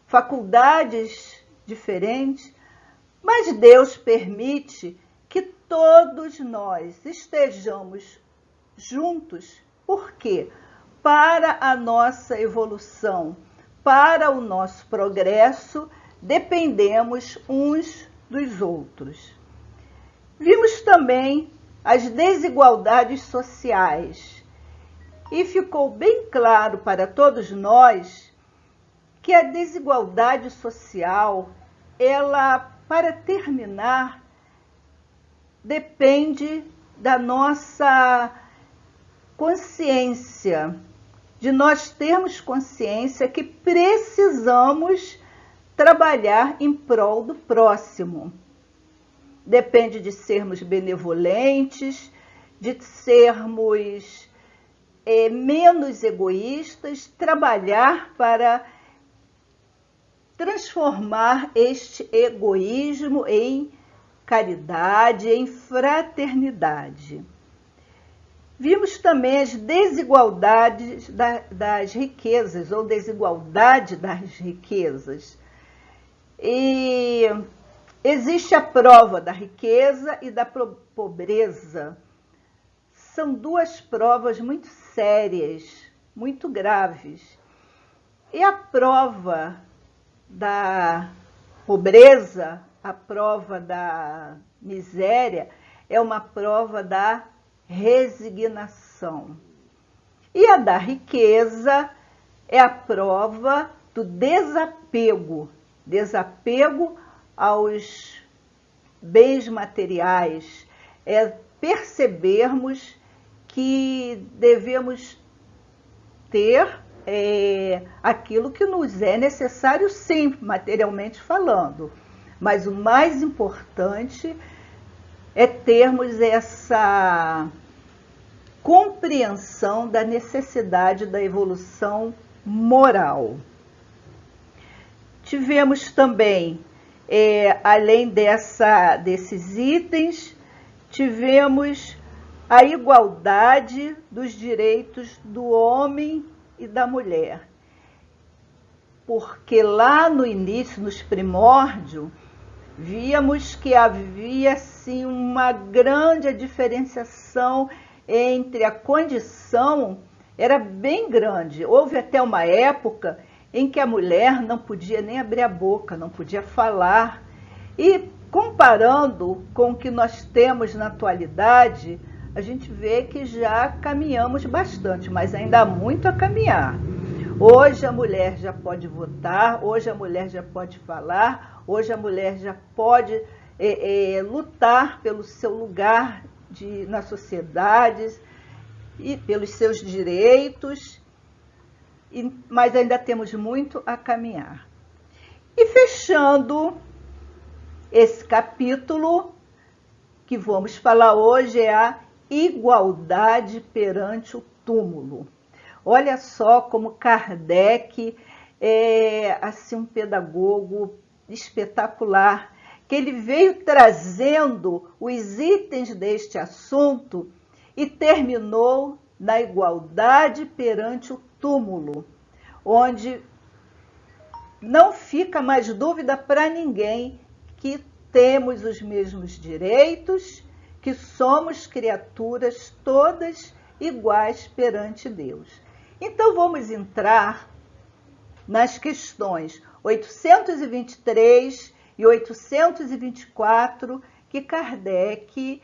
faculdades diferentes, mas Deus permite que todos nós estejamos juntos. Por quê? Para a nossa evolução, para o nosso progresso, dependemos uns dos outros. Vimos também as desigualdades sociais e ficou bem claro para todos nós que a desigualdade social, ela, para terminar, depende da nossa consciência, de nós termos consciência que precisamos trabalhar em prol do próximo. Depende de sermos benevolentes, de sermos menos egoístas, trabalhar para transformar este egoísmo em caridade, em fraternidade. Vimos também as desigualdades das riquezas, ou desigualdade das riquezas. E existe a prova da riqueza e da pobreza. São duas provas muito sérias, muito graves. E a prova da pobreza, a prova da miséria, é uma prova da resignação. E a da riqueza é a prova do desapego, desapego aos bens materiais, é percebermos que devemos ter aquilo que nos é necessário, sim, materialmente falando, mas o mais importante é termos essa compreensão da necessidade da evolução moral. Tivemos também, além desses itens, tivemos a igualdade dos direitos do homem e da mulher. Porque lá no início, nos primórdios, víamos que havia assim, uma grande diferenciação entre a condição, era bem grande. Houve até uma época em que a mulher não podia nem abrir a boca, não podia falar. E comparando com o que nós temos na atualidade, a gente vê que já caminhamos bastante, mas ainda há muito a caminhar. Hoje a mulher já pode votar, hoje a mulher já pode falar, hoje a mulher já pode lutar pelo seu lugar na sociedade e pelos seus direitos, mas ainda temos muito a caminhar. E fechando esse capítulo que vamos falar hoje é a igualdade perante o túmulo. Olha só como Kardec é assim, um pedagogo espetacular, que ele veio trazendo os itens deste assunto e terminou na igualdade perante o túmulo, onde não fica mais dúvida para ninguém que temos os mesmos direitos, que somos criaturas todas iguais perante Deus. Então vamos entrar nas questões 823 e 824, que Kardec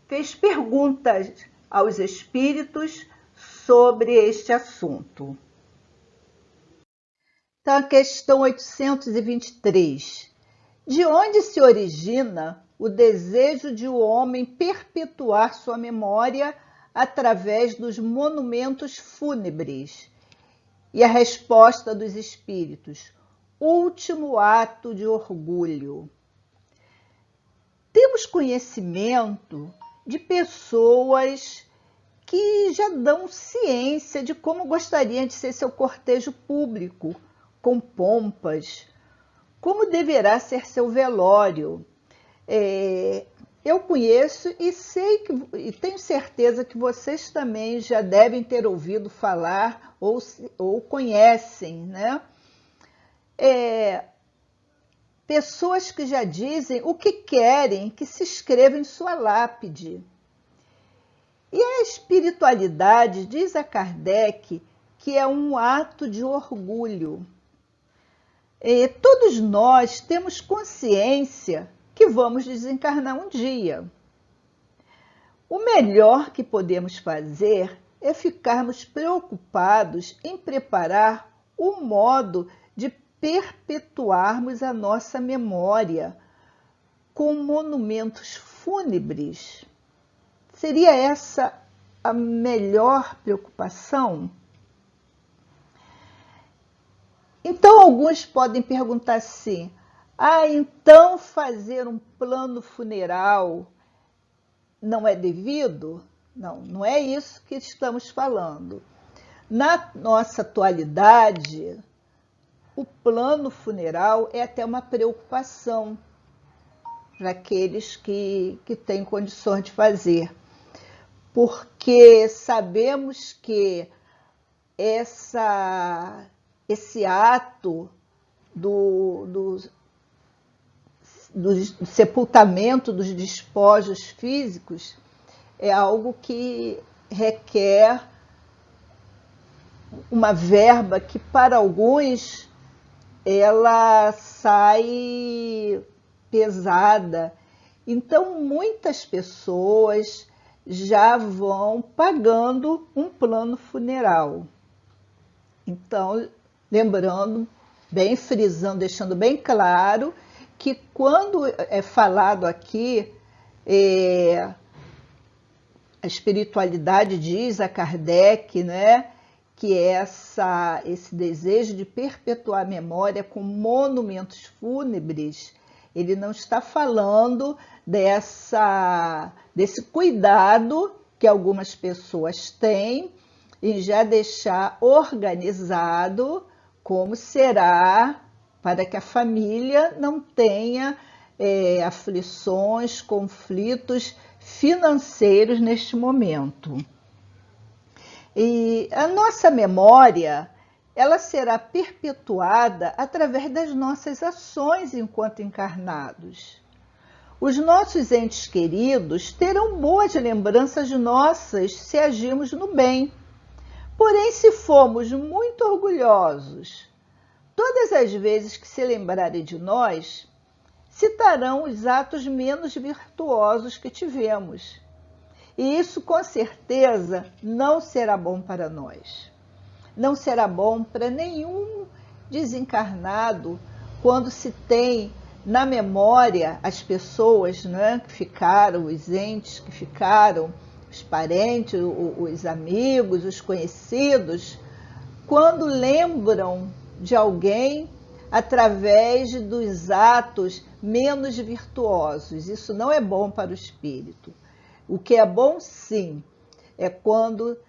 fez perguntas aos espíritos sobre este assunto. Então, a questão 823. De onde se origina o desejo de o homem perpetuar sua memória através dos monumentos fúnebres? E a resposta dos espíritos: último ato de orgulho. Temos conhecimento de pessoas que já dão ciência de como gostariam de ser seu cortejo público, com pompas, como deverá ser seu velório. Eu conheço e sei e tenho certeza que vocês também já devem ter ouvido falar ou conhecem, né? Pessoas que já dizem o que querem que se escreva em sua lápide. E a espiritualidade diz a Kardec que é um ato de orgulho. Todos nós temos consciência que vamos desencarnar um dia. O melhor que podemos fazer é ficarmos preocupados em preparar o modo de perpetuarmos a nossa memória com monumentos fúnebres. Seria essa a melhor preocupação? Então, alguns podem perguntar assim: então fazer um plano funeral não é devido? Não, não é isso que estamos falando. Na nossa atualidade, o plano funeral é até uma preocupação para aqueles que têm condições de fazer, porque sabemos que esse ato do sepultamento dos despojos físicos é algo que requer uma verba que, para alguns, ela sai pesada. Então, muitas pessoas já vão pagando um plano funeral. Então, lembrando, bem frisando, deixando bem claro que quando é falado aqui, a espiritualidade diz a Kardec, né, que esse desejo de perpetuar a memória com monumentos fúnebres, ele não está falando desse cuidado que algumas pessoas têm em já deixar organizado como será para que a família não tenha aflições, conflitos financeiros neste momento. E a nossa memória, ela será perpetuada através das nossas ações enquanto encarnados. Os nossos entes queridos terão boas lembranças nossas se agirmos no bem. Porém, se formos muito orgulhosos, todas as vezes que se lembrarem de nós, citarão os atos menos virtuosos que tivemos. E isso, com certeza, não será bom para nós. Não será bom para nenhum desencarnado quando se tem na memória as pessoas, né, que ficaram, os entes que ficaram, os parentes, os amigos, os conhecidos, quando lembram de alguém através dos atos menos virtuosos. Isso não é bom para o espírito. O que é bom, sim, é quando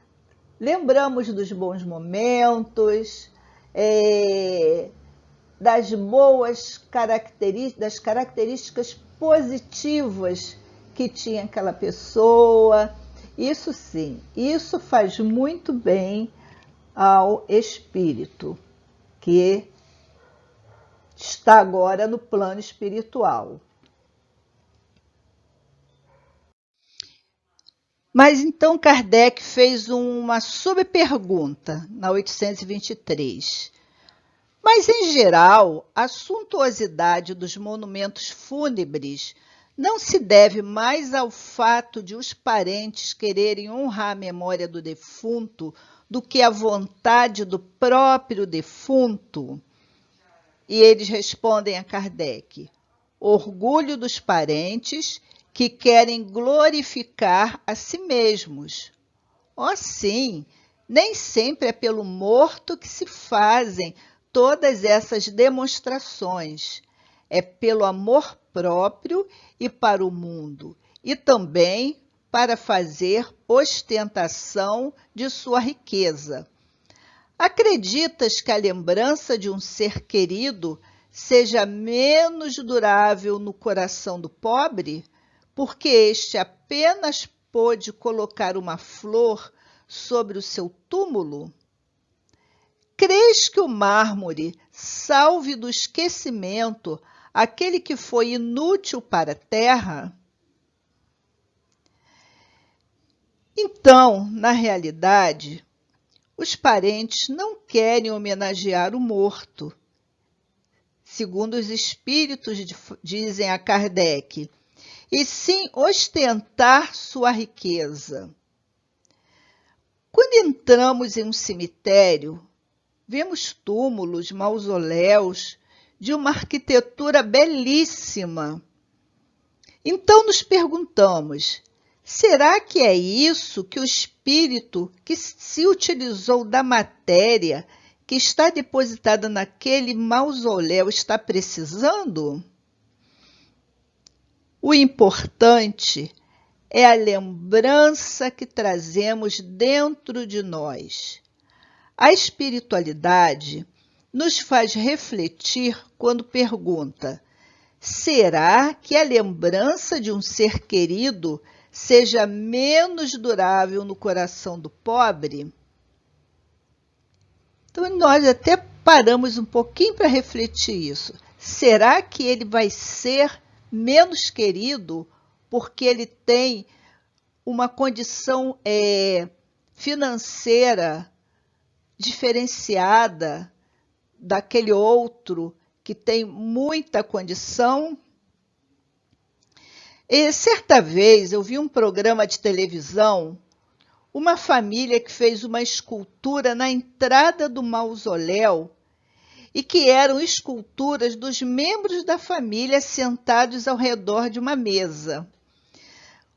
lembramos dos bons momentos, das boas características, das características positivas que tinha aquela pessoa. Isso sim, isso faz muito bem ao espírito que está agora no plano espiritual. Mas então Kardec fez uma subpergunta na 823. Mas, em geral, a suntuosidade dos monumentos fúnebres não se deve mais ao fato de os parentes quererem honrar a memória do defunto do que à vontade do próprio defunto? E eles respondem a Kardec: orgulho dos parentes que querem glorificar a si mesmos. Oh, sim, nem sempre é pelo morto que se fazem todas essas demonstrações. É pelo amor próprio e para o mundo, e também para fazer ostentação de sua riqueza. Acreditas que a lembrança de um ser querido seja menos durável no coração do pobre, porque este apenas pôde colocar uma flor sobre o seu túmulo? Crês que o mármore salve do esquecimento aquele que foi inútil para a terra? Então, na realidade, os parentes não querem homenagear o morto. Segundo os espíritos dizem a Kardec, e sim ostentar sua riqueza. Quando entramos em um cemitério, vemos túmulos, mausoléus de uma arquitetura belíssima. Então nos perguntamos, será que é isso que o espírito que se utilizou da matéria que está depositada naquele mausoléu está precisando? O importante é a lembrança que trazemos dentro de nós. A espiritualidade nos faz refletir quando pergunta: será que a lembrança de um ser querido seja menos durável no coração do pobre? Então, nós até paramos um pouquinho para refletir isso. Será que ele vai ser menos querido porque ele tem uma condição financeira diferenciada daquele outro que tem muita condição? E certa vez eu vi um programa de televisão, uma família que fez uma escultura na entrada do mausoléu e que eram esculturas dos membros da família sentados ao redor de uma mesa.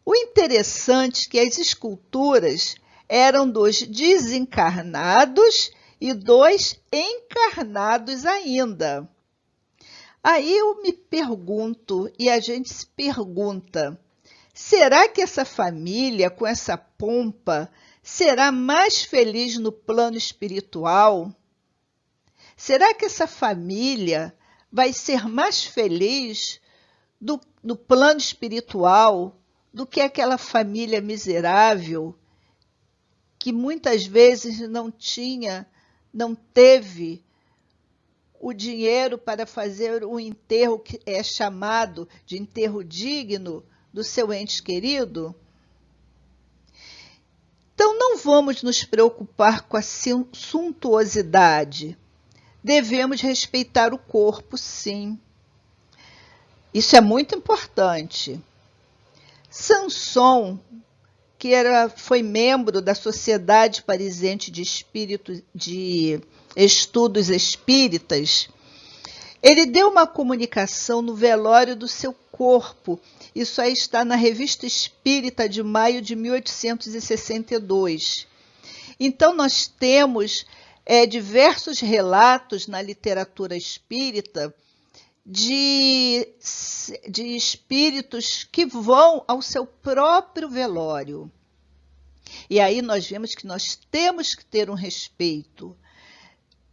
O interessante é que as esculturas eram dos desencarnados e dos encarnados ainda. Aí eu me pergunto, e a gente se pergunta, será que essa família, com essa pompa, será mais feliz no plano espiritual? Será que essa família vai ser mais feliz no plano espiritual do que aquela família miserável que muitas vezes não teve o dinheiro para fazer o enterro que é chamado de enterro digno do seu ente querido? Então, não vamos nos preocupar com a suntuosidade. Devemos respeitar o corpo, sim. Isso é muito importante. Samson, que foi membro da Sociedade Parisiense de Estudos Espíritas, ele deu uma comunicação no velório do seu corpo. Isso aí está na Revista Espírita de maio de 1862. Então, nós temos diversos relatos na literatura espírita de espíritos que vão ao seu próprio velório. E aí nós vemos que nós temos que ter um respeito.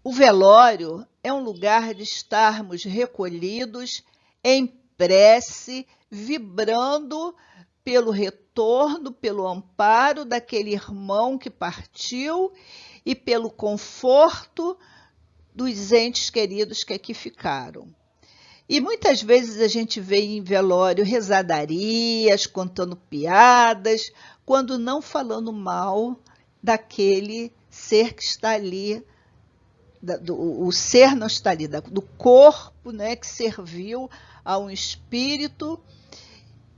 O velório é um lugar de estarmos recolhidos em prece, vibrando pelo retorno, pelo amparo daquele irmão que partiu e pelo conforto dos entes queridos que aqui ficaram. E muitas vezes a gente vê em velório rezadarias, contando piadas, quando não falando mal daquele ser que está ali, o ser não está ali, do corpo, né, que serviu a um espírito,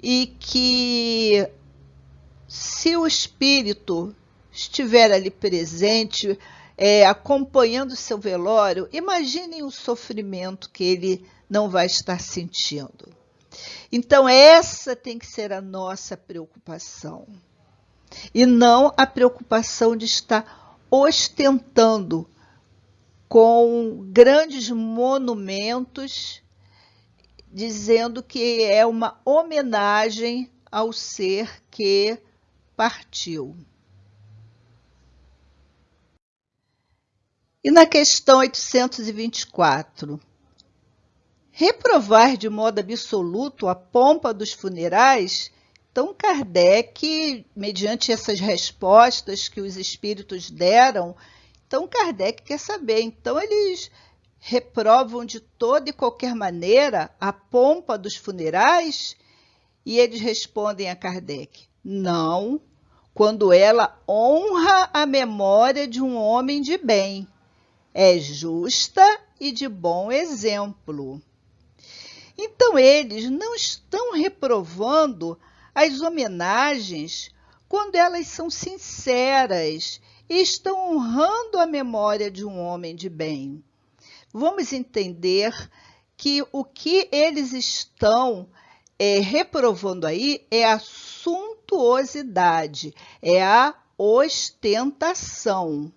e que se o espírito estiver ali presente, acompanhando o seu velório, imaginem o sofrimento que ele não vai estar sentindo. Então, essa tem que ser a nossa preocupação. E não a preocupação de estar ostentando com grandes monumentos, dizendo que é uma homenagem ao ser que partiu. E na questão 824, reprovar de modo absoluto a pompa dos funerais? Então, Kardec, mediante essas respostas que os espíritos deram, então Kardec quer saber. Então, eles reprovam de toda e qualquer maneira a pompa dos funerais? E eles respondem a Kardec: não, quando ela honra a memória de um homem de bem, é justa e de bom exemplo. Então, eles não estão reprovando as homenagens quando elas são sinceras e estão honrando a memória de um homem de bem. Vamos entender que o que eles estão reprovando aí é a suntuosidade, é a ostentação.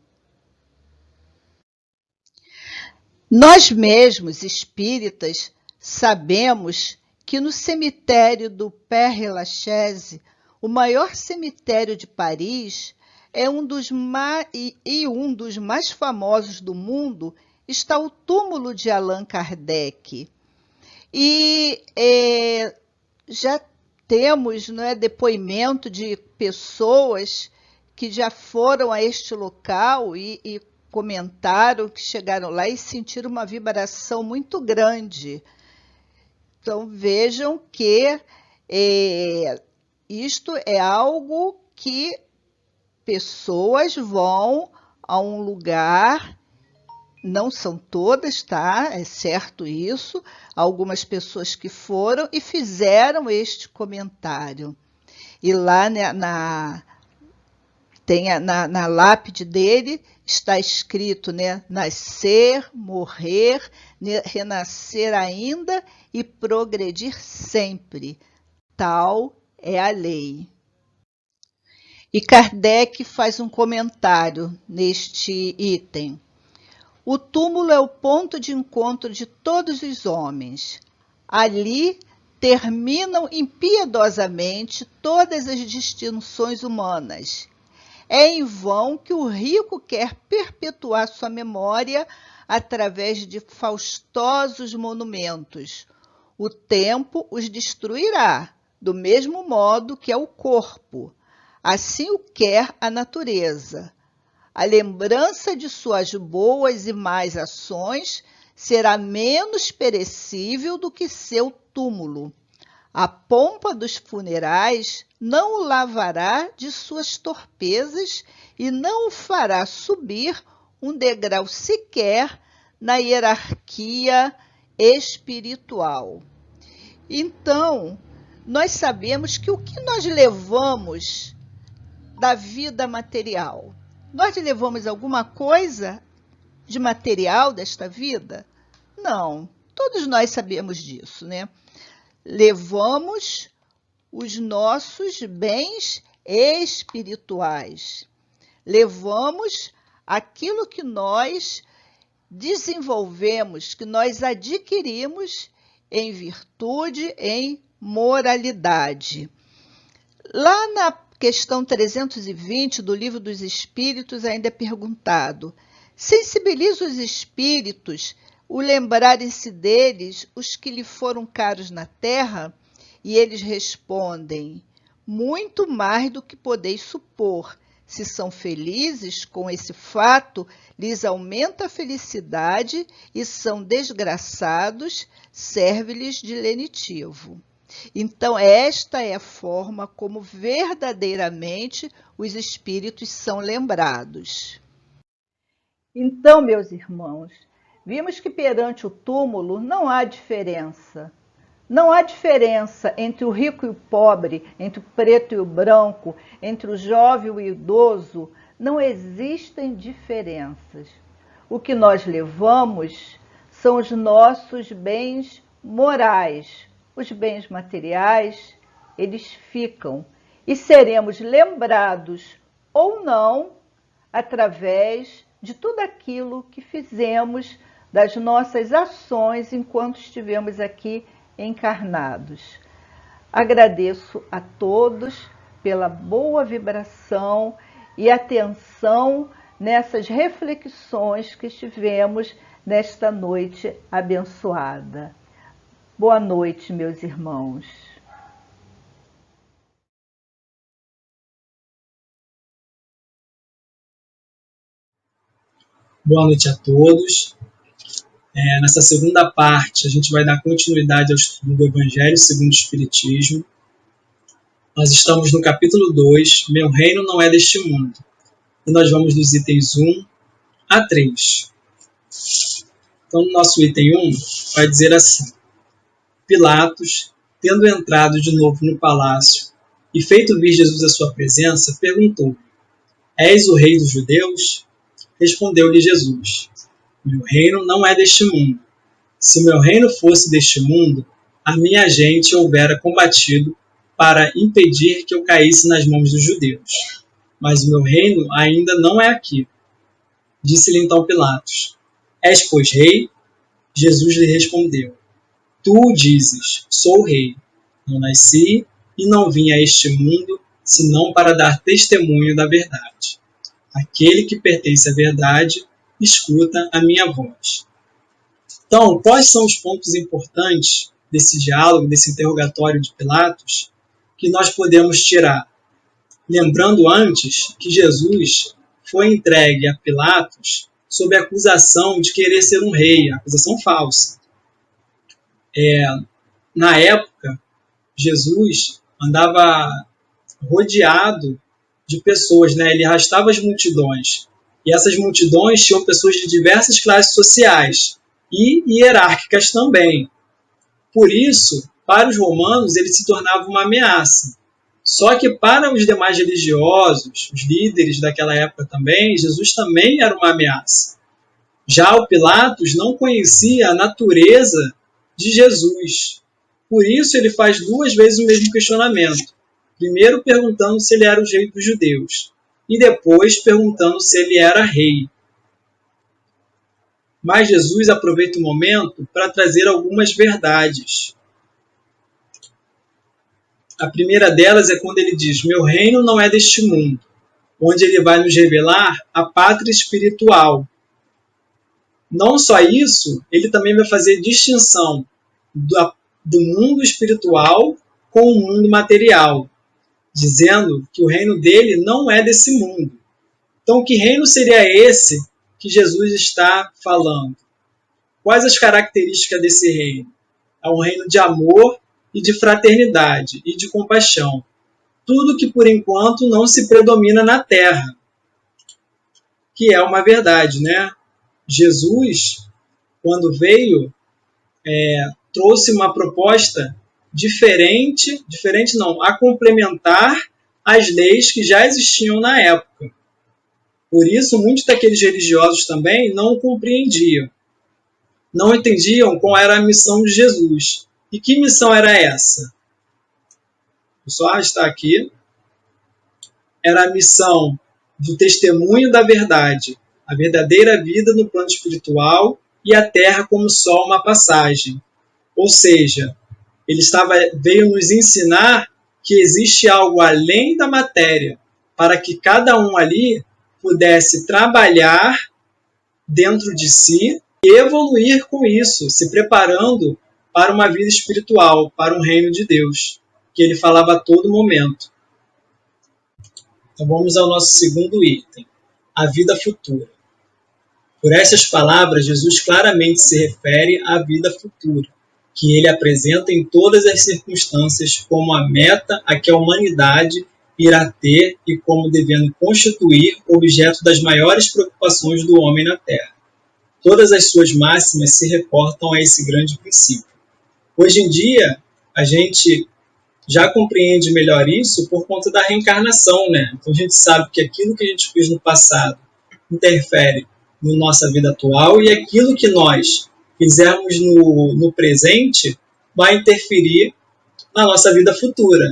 Nós mesmos, espíritas, sabemos que no cemitério do Père-Lachaise, o maior cemitério de Paris, é um dos mais famosos do mundo, está o túmulo de Allan Kardec. E já temos, depoimento de pessoas que já foram a este local e comentaram que chegaram lá e sentiram uma vibração muito grande. Então, vejam que isto é algo que pessoas vão a um lugar, não são todas, tá? É certo isso, algumas pessoas que foram e fizeram este comentário. E lá na lápide dele está escrito, nascer, morrer, renascer ainda e progredir sempre. Tal é a lei. E Kardec faz um comentário neste item. O túmulo é o ponto de encontro de todos os homens. Ali terminam impiedosamente todas as distinções humanas. É em vão que o rico quer perpetuar sua memória através de faustosos monumentos. O tempo os destruirá, do mesmo modo que é o corpo. Assim o quer a natureza. A lembrança de suas boas e más ações será menos perecível do que seu túmulo. A pompa dos funerais não o lavará de suas torpezas e não o fará subir um degrau sequer na hierarquia espiritual. Então, nós sabemos que o que nós levamos da vida material? Nós levamos alguma coisa de material desta vida? Não, todos nós sabemos disso, né? Levamos os nossos bens espirituais. Levamos aquilo que nós desenvolvemos, que nós adquirimos em virtude, em moralidade. Lá na questão 320 do Livro dos Espíritos ainda é perguntado: sensibiliza os espíritos o lembrarem-se deles os que lhe foram caros na terra? E eles respondem: muito mais do que podeis supor. Se são felizes com esse fato, lhes aumenta a felicidade, e são desgraçados, serve-lhes de lenitivo. Então, esta é a forma como verdadeiramente os espíritos são lembrados. Então, meus irmãos, vimos que perante o túmulo não há diferença. Não há diferença entre o rico e o pobre, entre o preto e o branco, entre o jovem e o idoso. Não existem diferenças. O que nós levamos são os nossos bens morais. Os bens materiais, eles ficam e seremos lembrados ou não através de tudo aquilo que fizemos, das nossas ações enquanto estivemos aqui encarnados. Agradeço a todos pela boa vibração e atenção nessas reflexões que tivemos nesta noite abençoada. Boa noite, meus irmãos. Boa noite a todos. Nessa segunda parte, a gente vai dar continuidade ao estudo do Evangelho segundo o Espiritismo. Nós estamos no capítulo 2, Meu Reino Não É Deste Mundo. E nós vamos dos itens 1 a 3. Então, no nosso item 1, vai dizer assim: Pilatos, tendo entrado de novo no palácio e feito vir Jesus à sua presença, perguntou: És o rei dos judeus? Respondeu-lhe Jesus: Meu reino não é deste mundo. Se meu reino fosse deste mundo, a minha gente houvera combatido para impedir que eu caísse nas mãos dos judeus. Mas o meu reino ainda não é aqui. Disse-lhe então Pilatos: És, pois, rei? Jesus lhe respondeu: Tu o dizes, sou rei. Não nasci e não vim a este mundo, senão para dar testemunho da verdade. Aquele que pertence à verdade, escuta a minha voz. Então, quais são os pontos importantes desse diálogo, desse interrogatório de Pilatos, que nós podemos tirar? Lembrando antes que Jesus foi entregue a Pilatos sob a acusação de querer ser um rei, a acusação falsa. Na época, Jesus andava rodeado de pessoas, né? Ele arrastava as multidões. E essas multidões tinham pessoas de diversas classes sociais e hierárquicas também. Por isso, para os romanos, ele se tornava uma ameaça. Só que para os demais religiosos, os líderes daquela época também, Jesus também era uma ameaça. Já o Pilatos não conhecia a natureza de Jesus. Por isso ele faz 2 vezes o mesmo questionamento. Primeiro perguntando se ele era o rei dos judeus. E depois perguntando se ele era rei. Mas Jesus aproveita o momento para trazer algumas verdades. A primeira delas é quando ele diz: Meu reino não é deste mundo, onde ele vai nos revelar a pátria espiritual. Não só isso, ele também vai fazer distinção do mundo espiritual com o mundo material. dizendo que o reino dele não é desse mundo. Então, que reino seria esse que Jesus está falando? Quais as características desse reino? É um reino de amor e de fraternidade e de compaixão. Tudo que, por enquanto, não se predomina na terra. Que é uma verdade, né? Jesus, quando veio, trouxe uma proposta diferente não, a complementar as leis que já existiam na época. Por isso, muitos daqueles religiosos também não compreendiam. Não entendiam qual era a missão de Jesus. E que missão era essa? Vou só arrastar aqui. Era a missão do testemunho da verdade, a verdadeira vida no plano espiritual e a terra como só uma passagem. Ou seja, ele veio nos ensinar que existe algo além da matéria, para que cada um ali pudesse trabalhar dentro de si e evoluir com isso, se preparando para uma vida espiritual, para um reino de Deus, que ele falava a todo momento. Então vamos ao nosso segundo item, a vida futura. Por essas palavras, Jesus claramente se refere à vida futura, que ele apresenta em todas as circunstâncias como a meta a que a humanidade irá ter e como devendo constituir objeto das maiores preocupações do homem na Terra. Todas as suas máximas se reportam a esse grande princípio. Hoje em dia, a gente já compreende melhor isso por conta da reencarnação, né? Então a gente sabe que aquilo que a gente fez no passado interfere na nossa vida atual e aquilo que nós fizermos no presente vai interferir na nossa vida futura,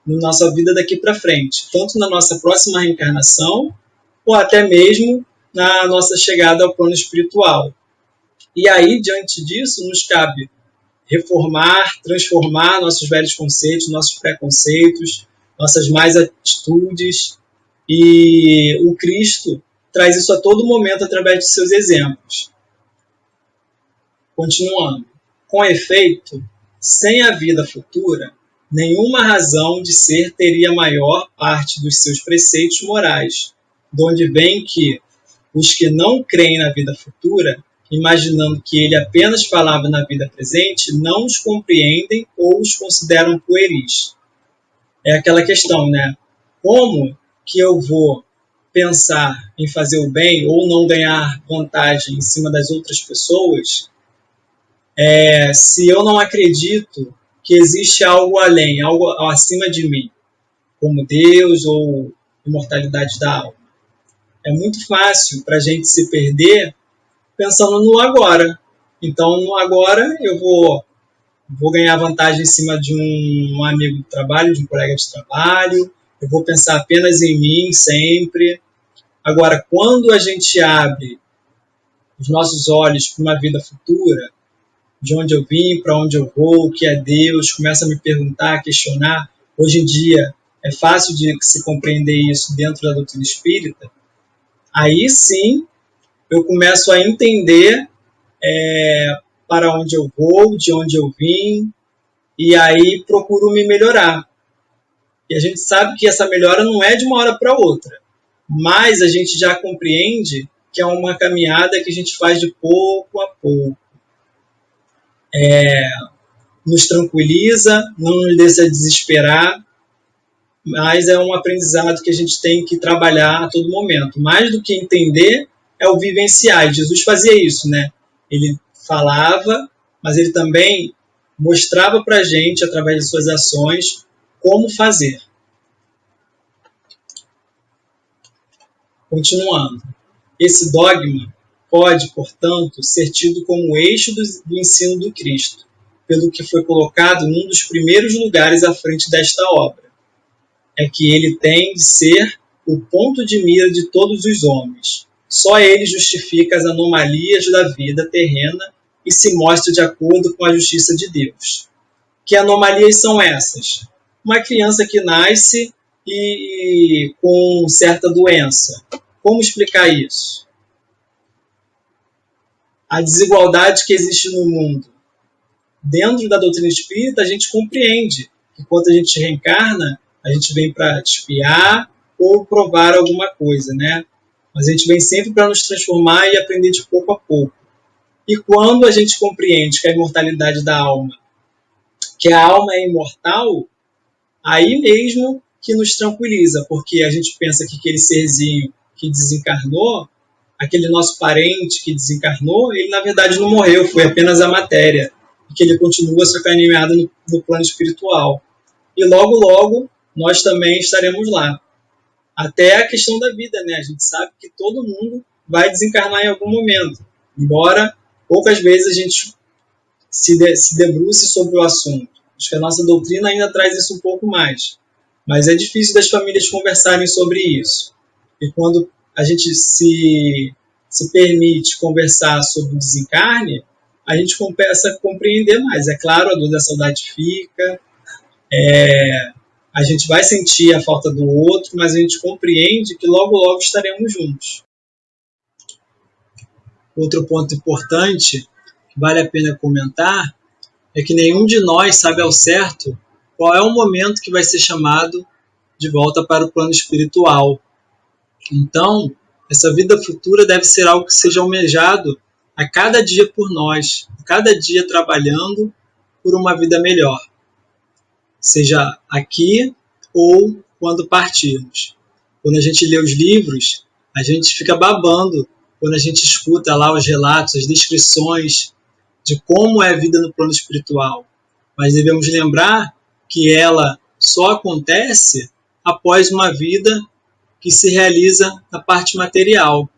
na nossa vida daqui para frente, tanto na nossa próxima reencarnação ou até mesmo na nossa chegada ao plano espiritual. E aí, diante disso, nos cabe reformar, transformar nossos velhos conceitos, nossos preconceitos, nossas más atitudes. E o Cristo traz isso a todo momento através de seus exemplos. Continuando. Com efeito, sem a vida futura, nenhuma razão de ser teria maior parte dos seus preceitos morais, de onde vem que os que não creem na vida futura, imaginando que ele apenas falava na vida presente, não os compreendem ou os consideram pueris. É aquela questão, né? Como que eu vou pensar em fazer o bem ou não ganhar vantagem em cima das outras pessoas se eu não acredito que existe algo além, algo acima de mim, como Deus ou imortalidade da alma? É muito fácil para a gente se perder pensando no agora. Então, no agora, eu vou ganhar vantagem em cima de um amigo de trabalho, de um colega de trabalho, eu vou pensar apenas em mim sempre. Agora, quando a gente abre os nossos olhos para uma vida futura, de onde eu vim, para onde eu vou, o que é Deus, começa a me perguntar, a questionar. Hoje em dia, é fácil de se compreender isso dentro da doutrina espírita. Aí sim, eu começo a entender para onde eu vou, de onde eu vim, e aí procuro me melhorar. E a gente sabe que essa melhora não é de uma hora para outra, mas a gente já compreende que é uma caminhada que a gente faz de pouco a pouco. Nos tranquiliza, não nos deixa desesperar, mas é um aprendizado que a gente tem que trabalhar a todo momento. Mais do que entender, é o vivenciar. E Jesus fazia isso, né? Ele falava, mas ele também mostrava para a gente, através de suas ações, como fazer. Continuando. Esse dogma pode, portanto, ser tido como eixo do ensino do Cristo, pelo que foi colocado num dos primeiros lugares à frente desta obra. É que ele tem de ser o ponto de mira de todos os homens. Só ele justifica as anomalias da vida terrena e se mostra de acordo com a justiça de Deus. Que anomalias são essas? Uma criança que nasce com certa doença. Como explicar isso? A desigualdade que existe no mundo. Dentro da doutrina espírita, a gente compreende que quando a gente reencarna, a gente vem para espiar ou provar alguma coisa, né? Mas a gente vem sempre para nos transformar e aprender de pouco a pouco. E quando a gente compreende que a imortalidade da alma, que a alma é imortal, aí mesmo que nos tranquiliza, porque a gente pensa que aquele serzinho que desencarnou, aquele nosso parente que desencarnou, ele na verdade não morreu, foi apenas a matéria, e que ele continua sua caminhada no plano espiritual. E logo, logo, nós também estaremos lá. Até a questão da vida, né? A gente sabe que todo mundo vai desencarnar em algum momento, embora poucas vezes a gente se debruce sobre o assunto. Acho que a nossa doutrina ainda traz isso um pouco mais. Mas é difícil das famílias conversarem sobre isso. E quando a gente se permite conversar sobre o desencarne, a gente começa a compreender mais. É claro, a dor da saudade fica, a gente vai sentir a falta do outro, mas a gente compreende que logo, logo estaremos juntos. Outro ponto importante, que vale a pena comentar, é que nenhum de nós sabe ao certo qual é o momento que vai ser chamado de volta para o plano espiritual. Então, essa vida futura deve ser algo que seja almejado a cada dia por nós, a cada dia trabalhando por uma vida melhor, seja aqui ou quando partirmos. Quando a gente lê os livros, a gente fica babando quando a gente escuta lá os relatos, as descrições de como é a vida no plano espiritual. Mas devemos lembrar que ela só acontece após uma vida que se realiza na parte material,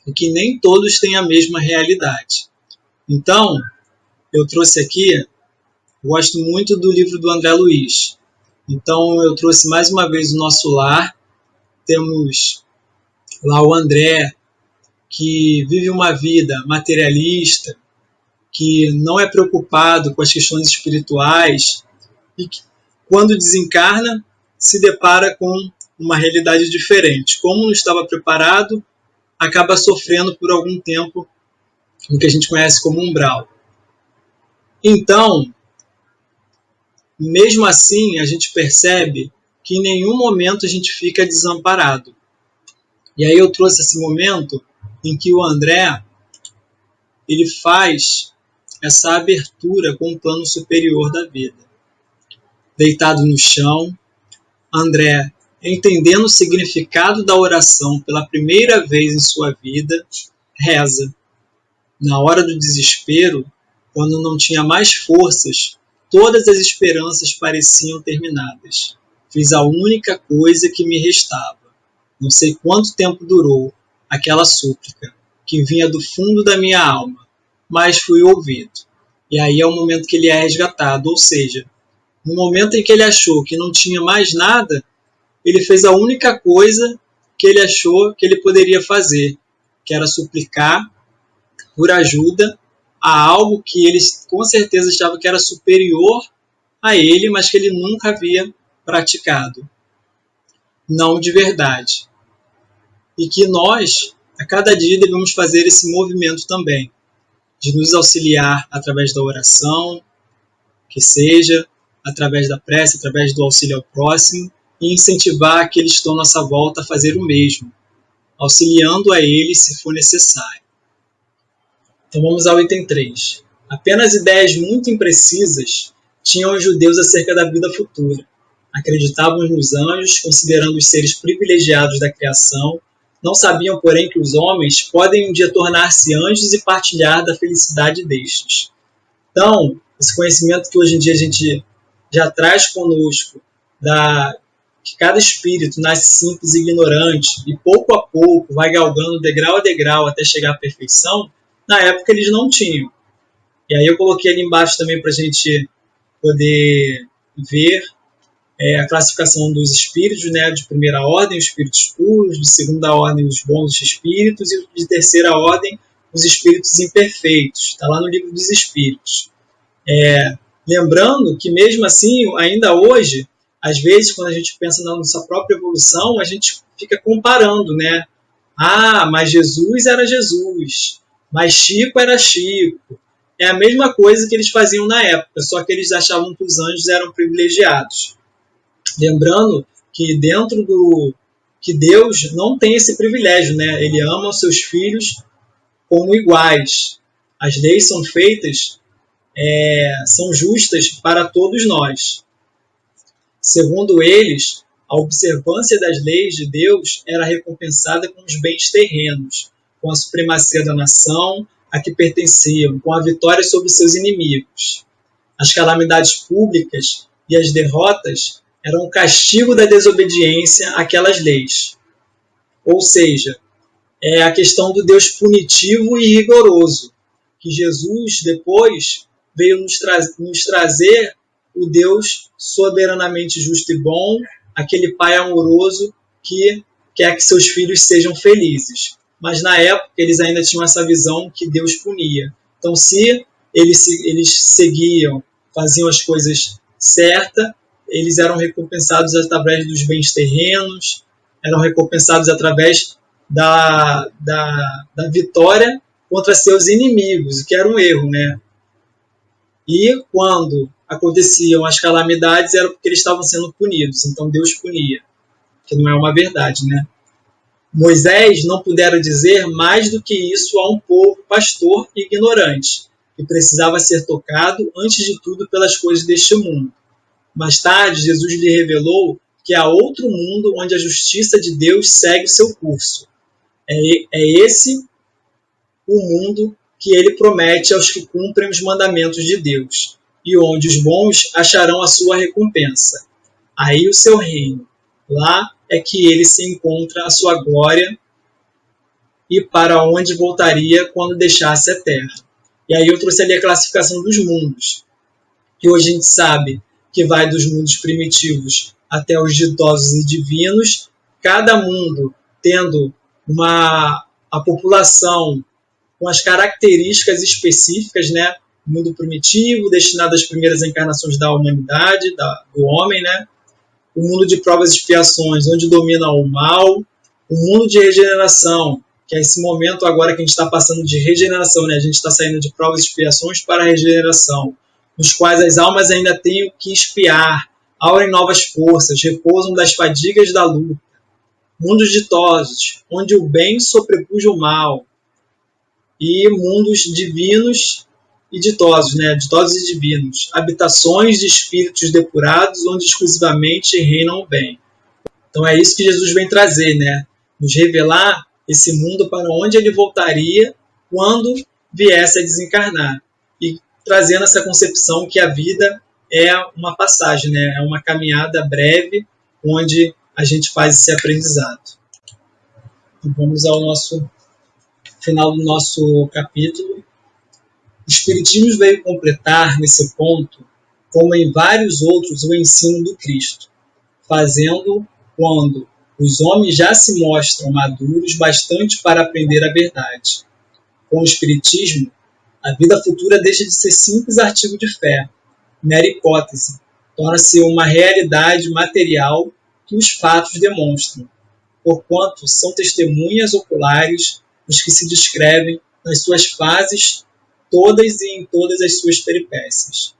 e que nem todos têm a mesma realidade. Então, eu trouxe aqui, gosto muito do livro do André Luiz. Então, eu trouxe mais uma vez o Nosso Lar. Temos lá o André, que vive uma vida materialista, que não é preocupado com as questões espirituais e que, quando desencarna, se depara com uma realidade diferente. Como não estava preparado, acaba sofrendo por algum tempo o que a gente conhece como umbral. Então, mesmo assim, a gente percebe que em nenhum momento a gente fica desamparado. E aí eu trouxe esse momento em que o André ele faz essa abertura com o plano superior da vida. Deitado no chão, André, entendendo o significado da oração pela primeira vez em sua vida, reza. Na hora do desespero, quando não tinha mais forças, todas as esperanças pareciam terminadas. Fiz a única coisa que me restava. Não sei quanto tempo durou aquela súplica, que vinha do fundo da minha alma, mas fui ouvido. E aí é o momento que ele é resgatado, ou seja, no momento em que ele achou que não tinha mais nada, ele fez a única coisa que ele achou que ele poderia fazer, que era suplicar por ajuda a algo que ele com certeza achava que era superior a ele, mas que ele nunca havia praticado. Não de verdade. E que nós, a cada dia, devemos fazer esse movimento também, de nos auxiliar através da oração, que seja através da prece, através do auxílio ao próximo, e incentivar aqueles que estão à nossa volta a fazer o mesmo, auxiliando a eles se for necessário. Então vamos ao item 3. Apenas ideias muito imprecisas tinham os judeus acerca da vida futura. Acreditavam nos anjos, considerando os seres privilegiados da criação, não sabiam, porém, que os homens podem um dia tornar-se anjos e partilhar da felicidade destes. Então, esse conhecimento que hoje em dia a gente já traz conosco, que cada espírito nasce simples e ignorante e pouco a pouco vai galgando degrau a degrau até chegar à perfeição, na época eles não tinham. E aí eu coloquei ali embaixo também para a gente poder ver a classificação dos espíritos, né, de primeira ordem, os espíritos puros, de segunda ordem, os bons espíritos, e de terceira ordem, os espíritos imperfeitos. Está lá no livro dos espíritos. Lembrando que mesmo assim, ainda hoje, às vezes, quando a gente pensa na nossa própria evolução, a gente fica comparando, né? Ah, mas Jesus era Jesus, mas Chico era Chico. É a mesma coisa que eles faziam na época, só que eles achavam que os anjos eram privilegiados. Lembrando que que Deus não tem esse privilégio, né? Ele ama os seus filhos como iguais. As leis são feitas, são justas para todos nós. Segundo eles, a observância das leis de Deus era recompensada com os bens terrenos, com a supremacia da nação a que pertenciam, com a vitória sobre seus inimigos. As calamidades públicas e as derrotas eram o castigo da desobediência àquelas leis. Ou seja, é a questão do Deus punitivo e rigoroso, que Jesus depois veio nos trazer o Deus soberanamente justo e bom, aquele Pai amoroso que quer que seus filhos sejam felizes. Mas na época eles ainda tinham essa visão que Deus punia. Então, se eles seguiam, faziam as coisas certas, eles eram recompensados através dos bens terrenos, eram recompensados através da vitória contra seus inimigos, o que era um erro, né? E quando aconteciam as calamidades, era porque eles estavam sendo punidos, então Deus punia, que não é uma verdade, né? Moisés não pudera dizer mais do que isso a um povo pastor e ignorante, que precisava ser tocado, antes de tudo, pelas coisas deste mundo. Mais tarde, Jesus lhe revelou que há outro mundo onde a justiça de Deus segue o seu curso. É esse o mundo que ele promete aos que cumprem os mandamentos de Deus, e onde os bons acharão a sua recompensa. Aí o seu reino. Lá é que ele se encontra a sua glória e para onde voltaria quando deixasse a terra. E aí eu trouxe ali a classificação dos mundos, que hoje a gente sabe que vai dos mundos primitivos até os ditosos e divinos, cada mundo tendo a população com as características específicas, né? O mundo primitivo, destinado às primeiras encarnações da humanidade, do homem, né? O mundo de provas e expiações, onde domina o mal. O mundo de regeneração, que é esse momento agora que a gente está passando de regeneração, né? A gente está saindo de provas e expiações para a regeneração, nos quais as almas ainda têm o que expiar, aurem novas forças, repousam das fadigas da luta. Mundos ditosos, onde o bem sobrepuja o mal. E mundos divinos e ditosos, né? Ditosos e divinos. Habitações de espíritos depurados, onde exclusivamente reinam o bem. Então é isso que Jesus vem trazer, né? Nos revelar esse mundo para onde ele voltaria quando viesse a desencarnar. E trazendo essa concepção que a vida é uma passagem, né? É uma caminhada breve onde a gente faz esse aprendizado. Então, vamos ao final do nosso capítulo. O Espiritismo veio completar nesse ponto, como em vários outros, o ensino do Cristo, fazendo quando os homens já se mostram maduros bastante para aprender a verdade. Com o Espiritismo, a vida futura deixa de ser simples artigo de fé, mera hipótese, torna-se uma realidade material que os fatos demonstram, porquanto são testemunhas oculares os que se descrevem nas suas fases todas e em todas as suas peripécias.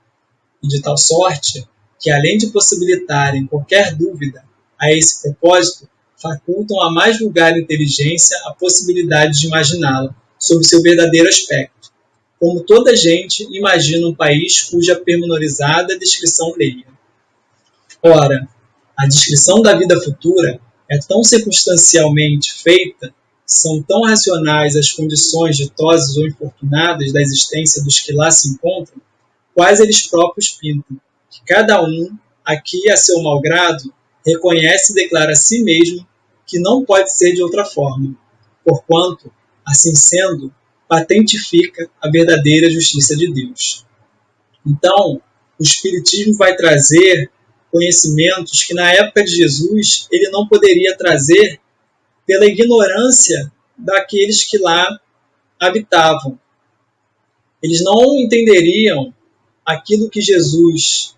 E de tal sorte que, além de possibilitarem qualquer dúvida a esse propósito, facultam a mais vulgar inteligência a possibilidade de imaginá-la sob seu verdadeiro aspecto, como toda gente imagina um país cuja pormenorizada descrição leia. Ora, a descrição da vida futura é tão circunstancialmente feita, são tão racionais as condições ditosas ou infortunadas da existência dos que lá se encontram, quais eles próprios pintam, que cada um, aqui a seu malgrado, reconhece e declara a si mesmo que não pode ser de outra forma, porquanto, assim sendo, patentifica a verdadeira justiça de Deus. Então, o Espiritismo vai trazer conhecimentos que na época de Jesus ele não poderia trazer pela ignorância daqueles que lá habitavam. Eles não entenderiam aquilo que Jesus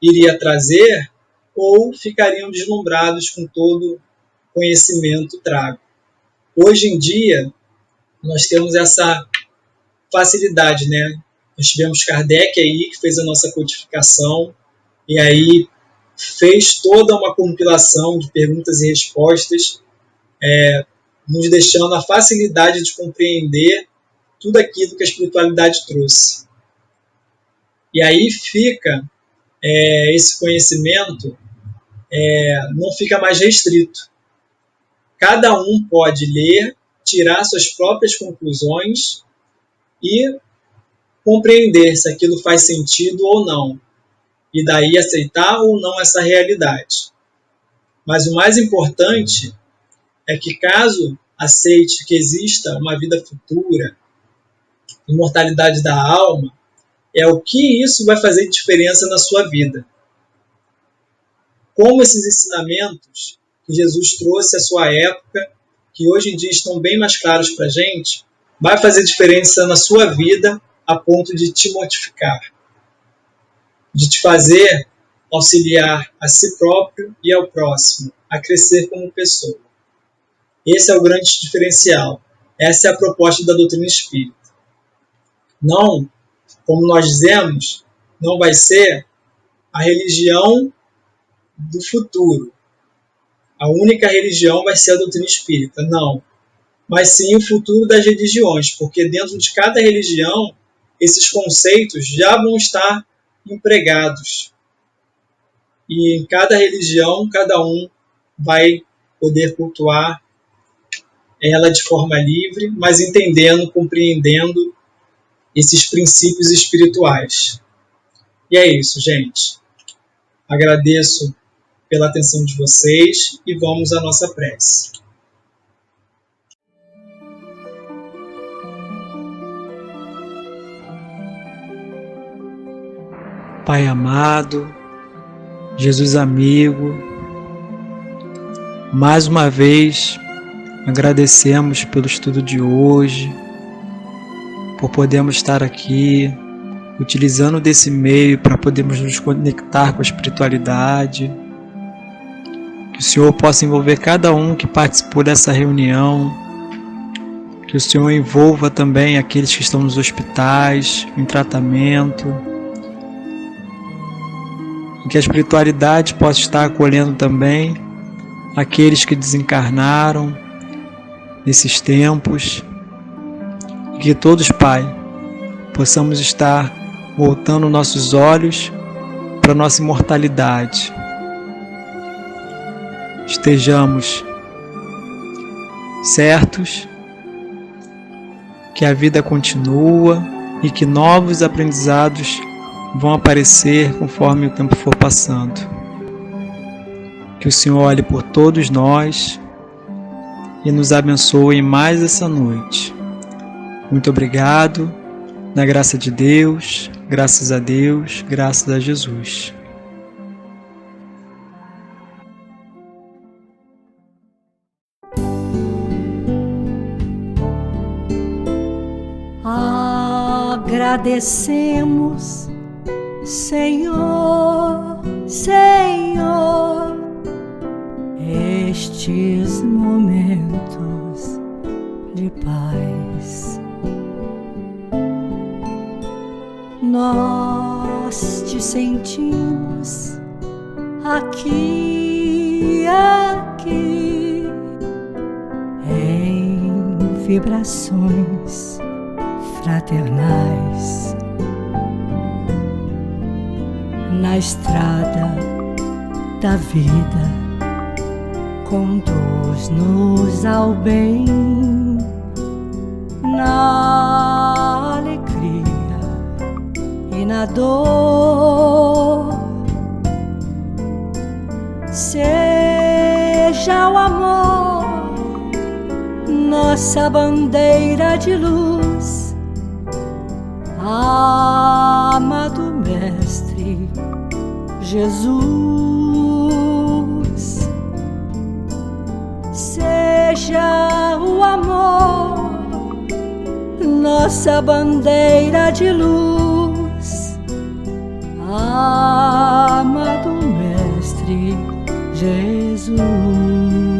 iria trazer ou ficariam deslumbrados com todo conhecimento trago. Hoje em dia, nós temos essa facilidade, né? Nós tivemos Kardec aí, que fez a nossa codificação, e aí fez toda uma compilação de perguntas e respostas, nos deixando a facilidade de compreender tudo aquilo que a espiritualidade trouxe. E aí fica esse conhecimento, não fica mais restrito. Cada um pode ler, tirar suas próprias conclusões e compreender se aquilo faz sentido ou não, e daí aceitar ou não essa realidade. Mas o mais importante é que, caso aceite que exista uma vida futura, imortalidade da alma, é o que isso vai fazer diferença na sua vida. Como esses ensinamentos que Jesus trouxe à sua época, que hoje em dia estão bem mais claros para a gente, vai fazer diferença na sua vida a ponto de te mortificar, de te fazer auxiliar a si próprio e ao próximo, a crescer como pessoa. Esse é o grande diferencial. Essa é a proposta da doutrina espírita. Não, como nós dizemos, não vai ser a religião do futuro. A única religião vai ser a doutrina espírita. Não. Mas sim o futuro das religiões, porque dentro de cada religião, esses conceitos já vão estar empregados. E em cada religião, cada um vai poder cultuar ela de forma livre, mas entendendo, compreendendo esses princípios espirituais. E é isso, gente. Agradeço pela atenção de vocês e vamos à nossa prece. Pai amado, Jesus amigo, mais uma vez agradecemos pelo estudo de hoje, por podermos estar aqui, utilizando desse meio para podermos nos conectar com a espiritualidade. Que o Senhor possa envolver cada um que participou dessa reunião, que o Senhor envolva também aqueles que estão nos hospitais, em tratamento, e que a espiritualidade possa estar acolhendo também aqueles que desencarnaram nesses tempos, e que todos, Pai, possamos estar voltando nossos olhos para a nossa imortalidade. Estejamos certos que a vida continua e que novos aprendizados vão aparecer conforme o tempo for passando. Que o Senhor olhe por todos nós e nos abençoe mais essa noite. Muito obrigado, na graça de Deus, graças a Deus, graças a Jesus. Agradecemos, Senhor, Senhor, estes momentos de paz. Nós te sentimos aqui, aqui, em vibrações fraternais. Na estrada da vida, conduz-nos ao bem, na alegria e na dor. Seja o amor nossa bandeira de luz, amado Mestre Jesus. Seja o amor nossa bandeira de luz, amado Mestre Jesus.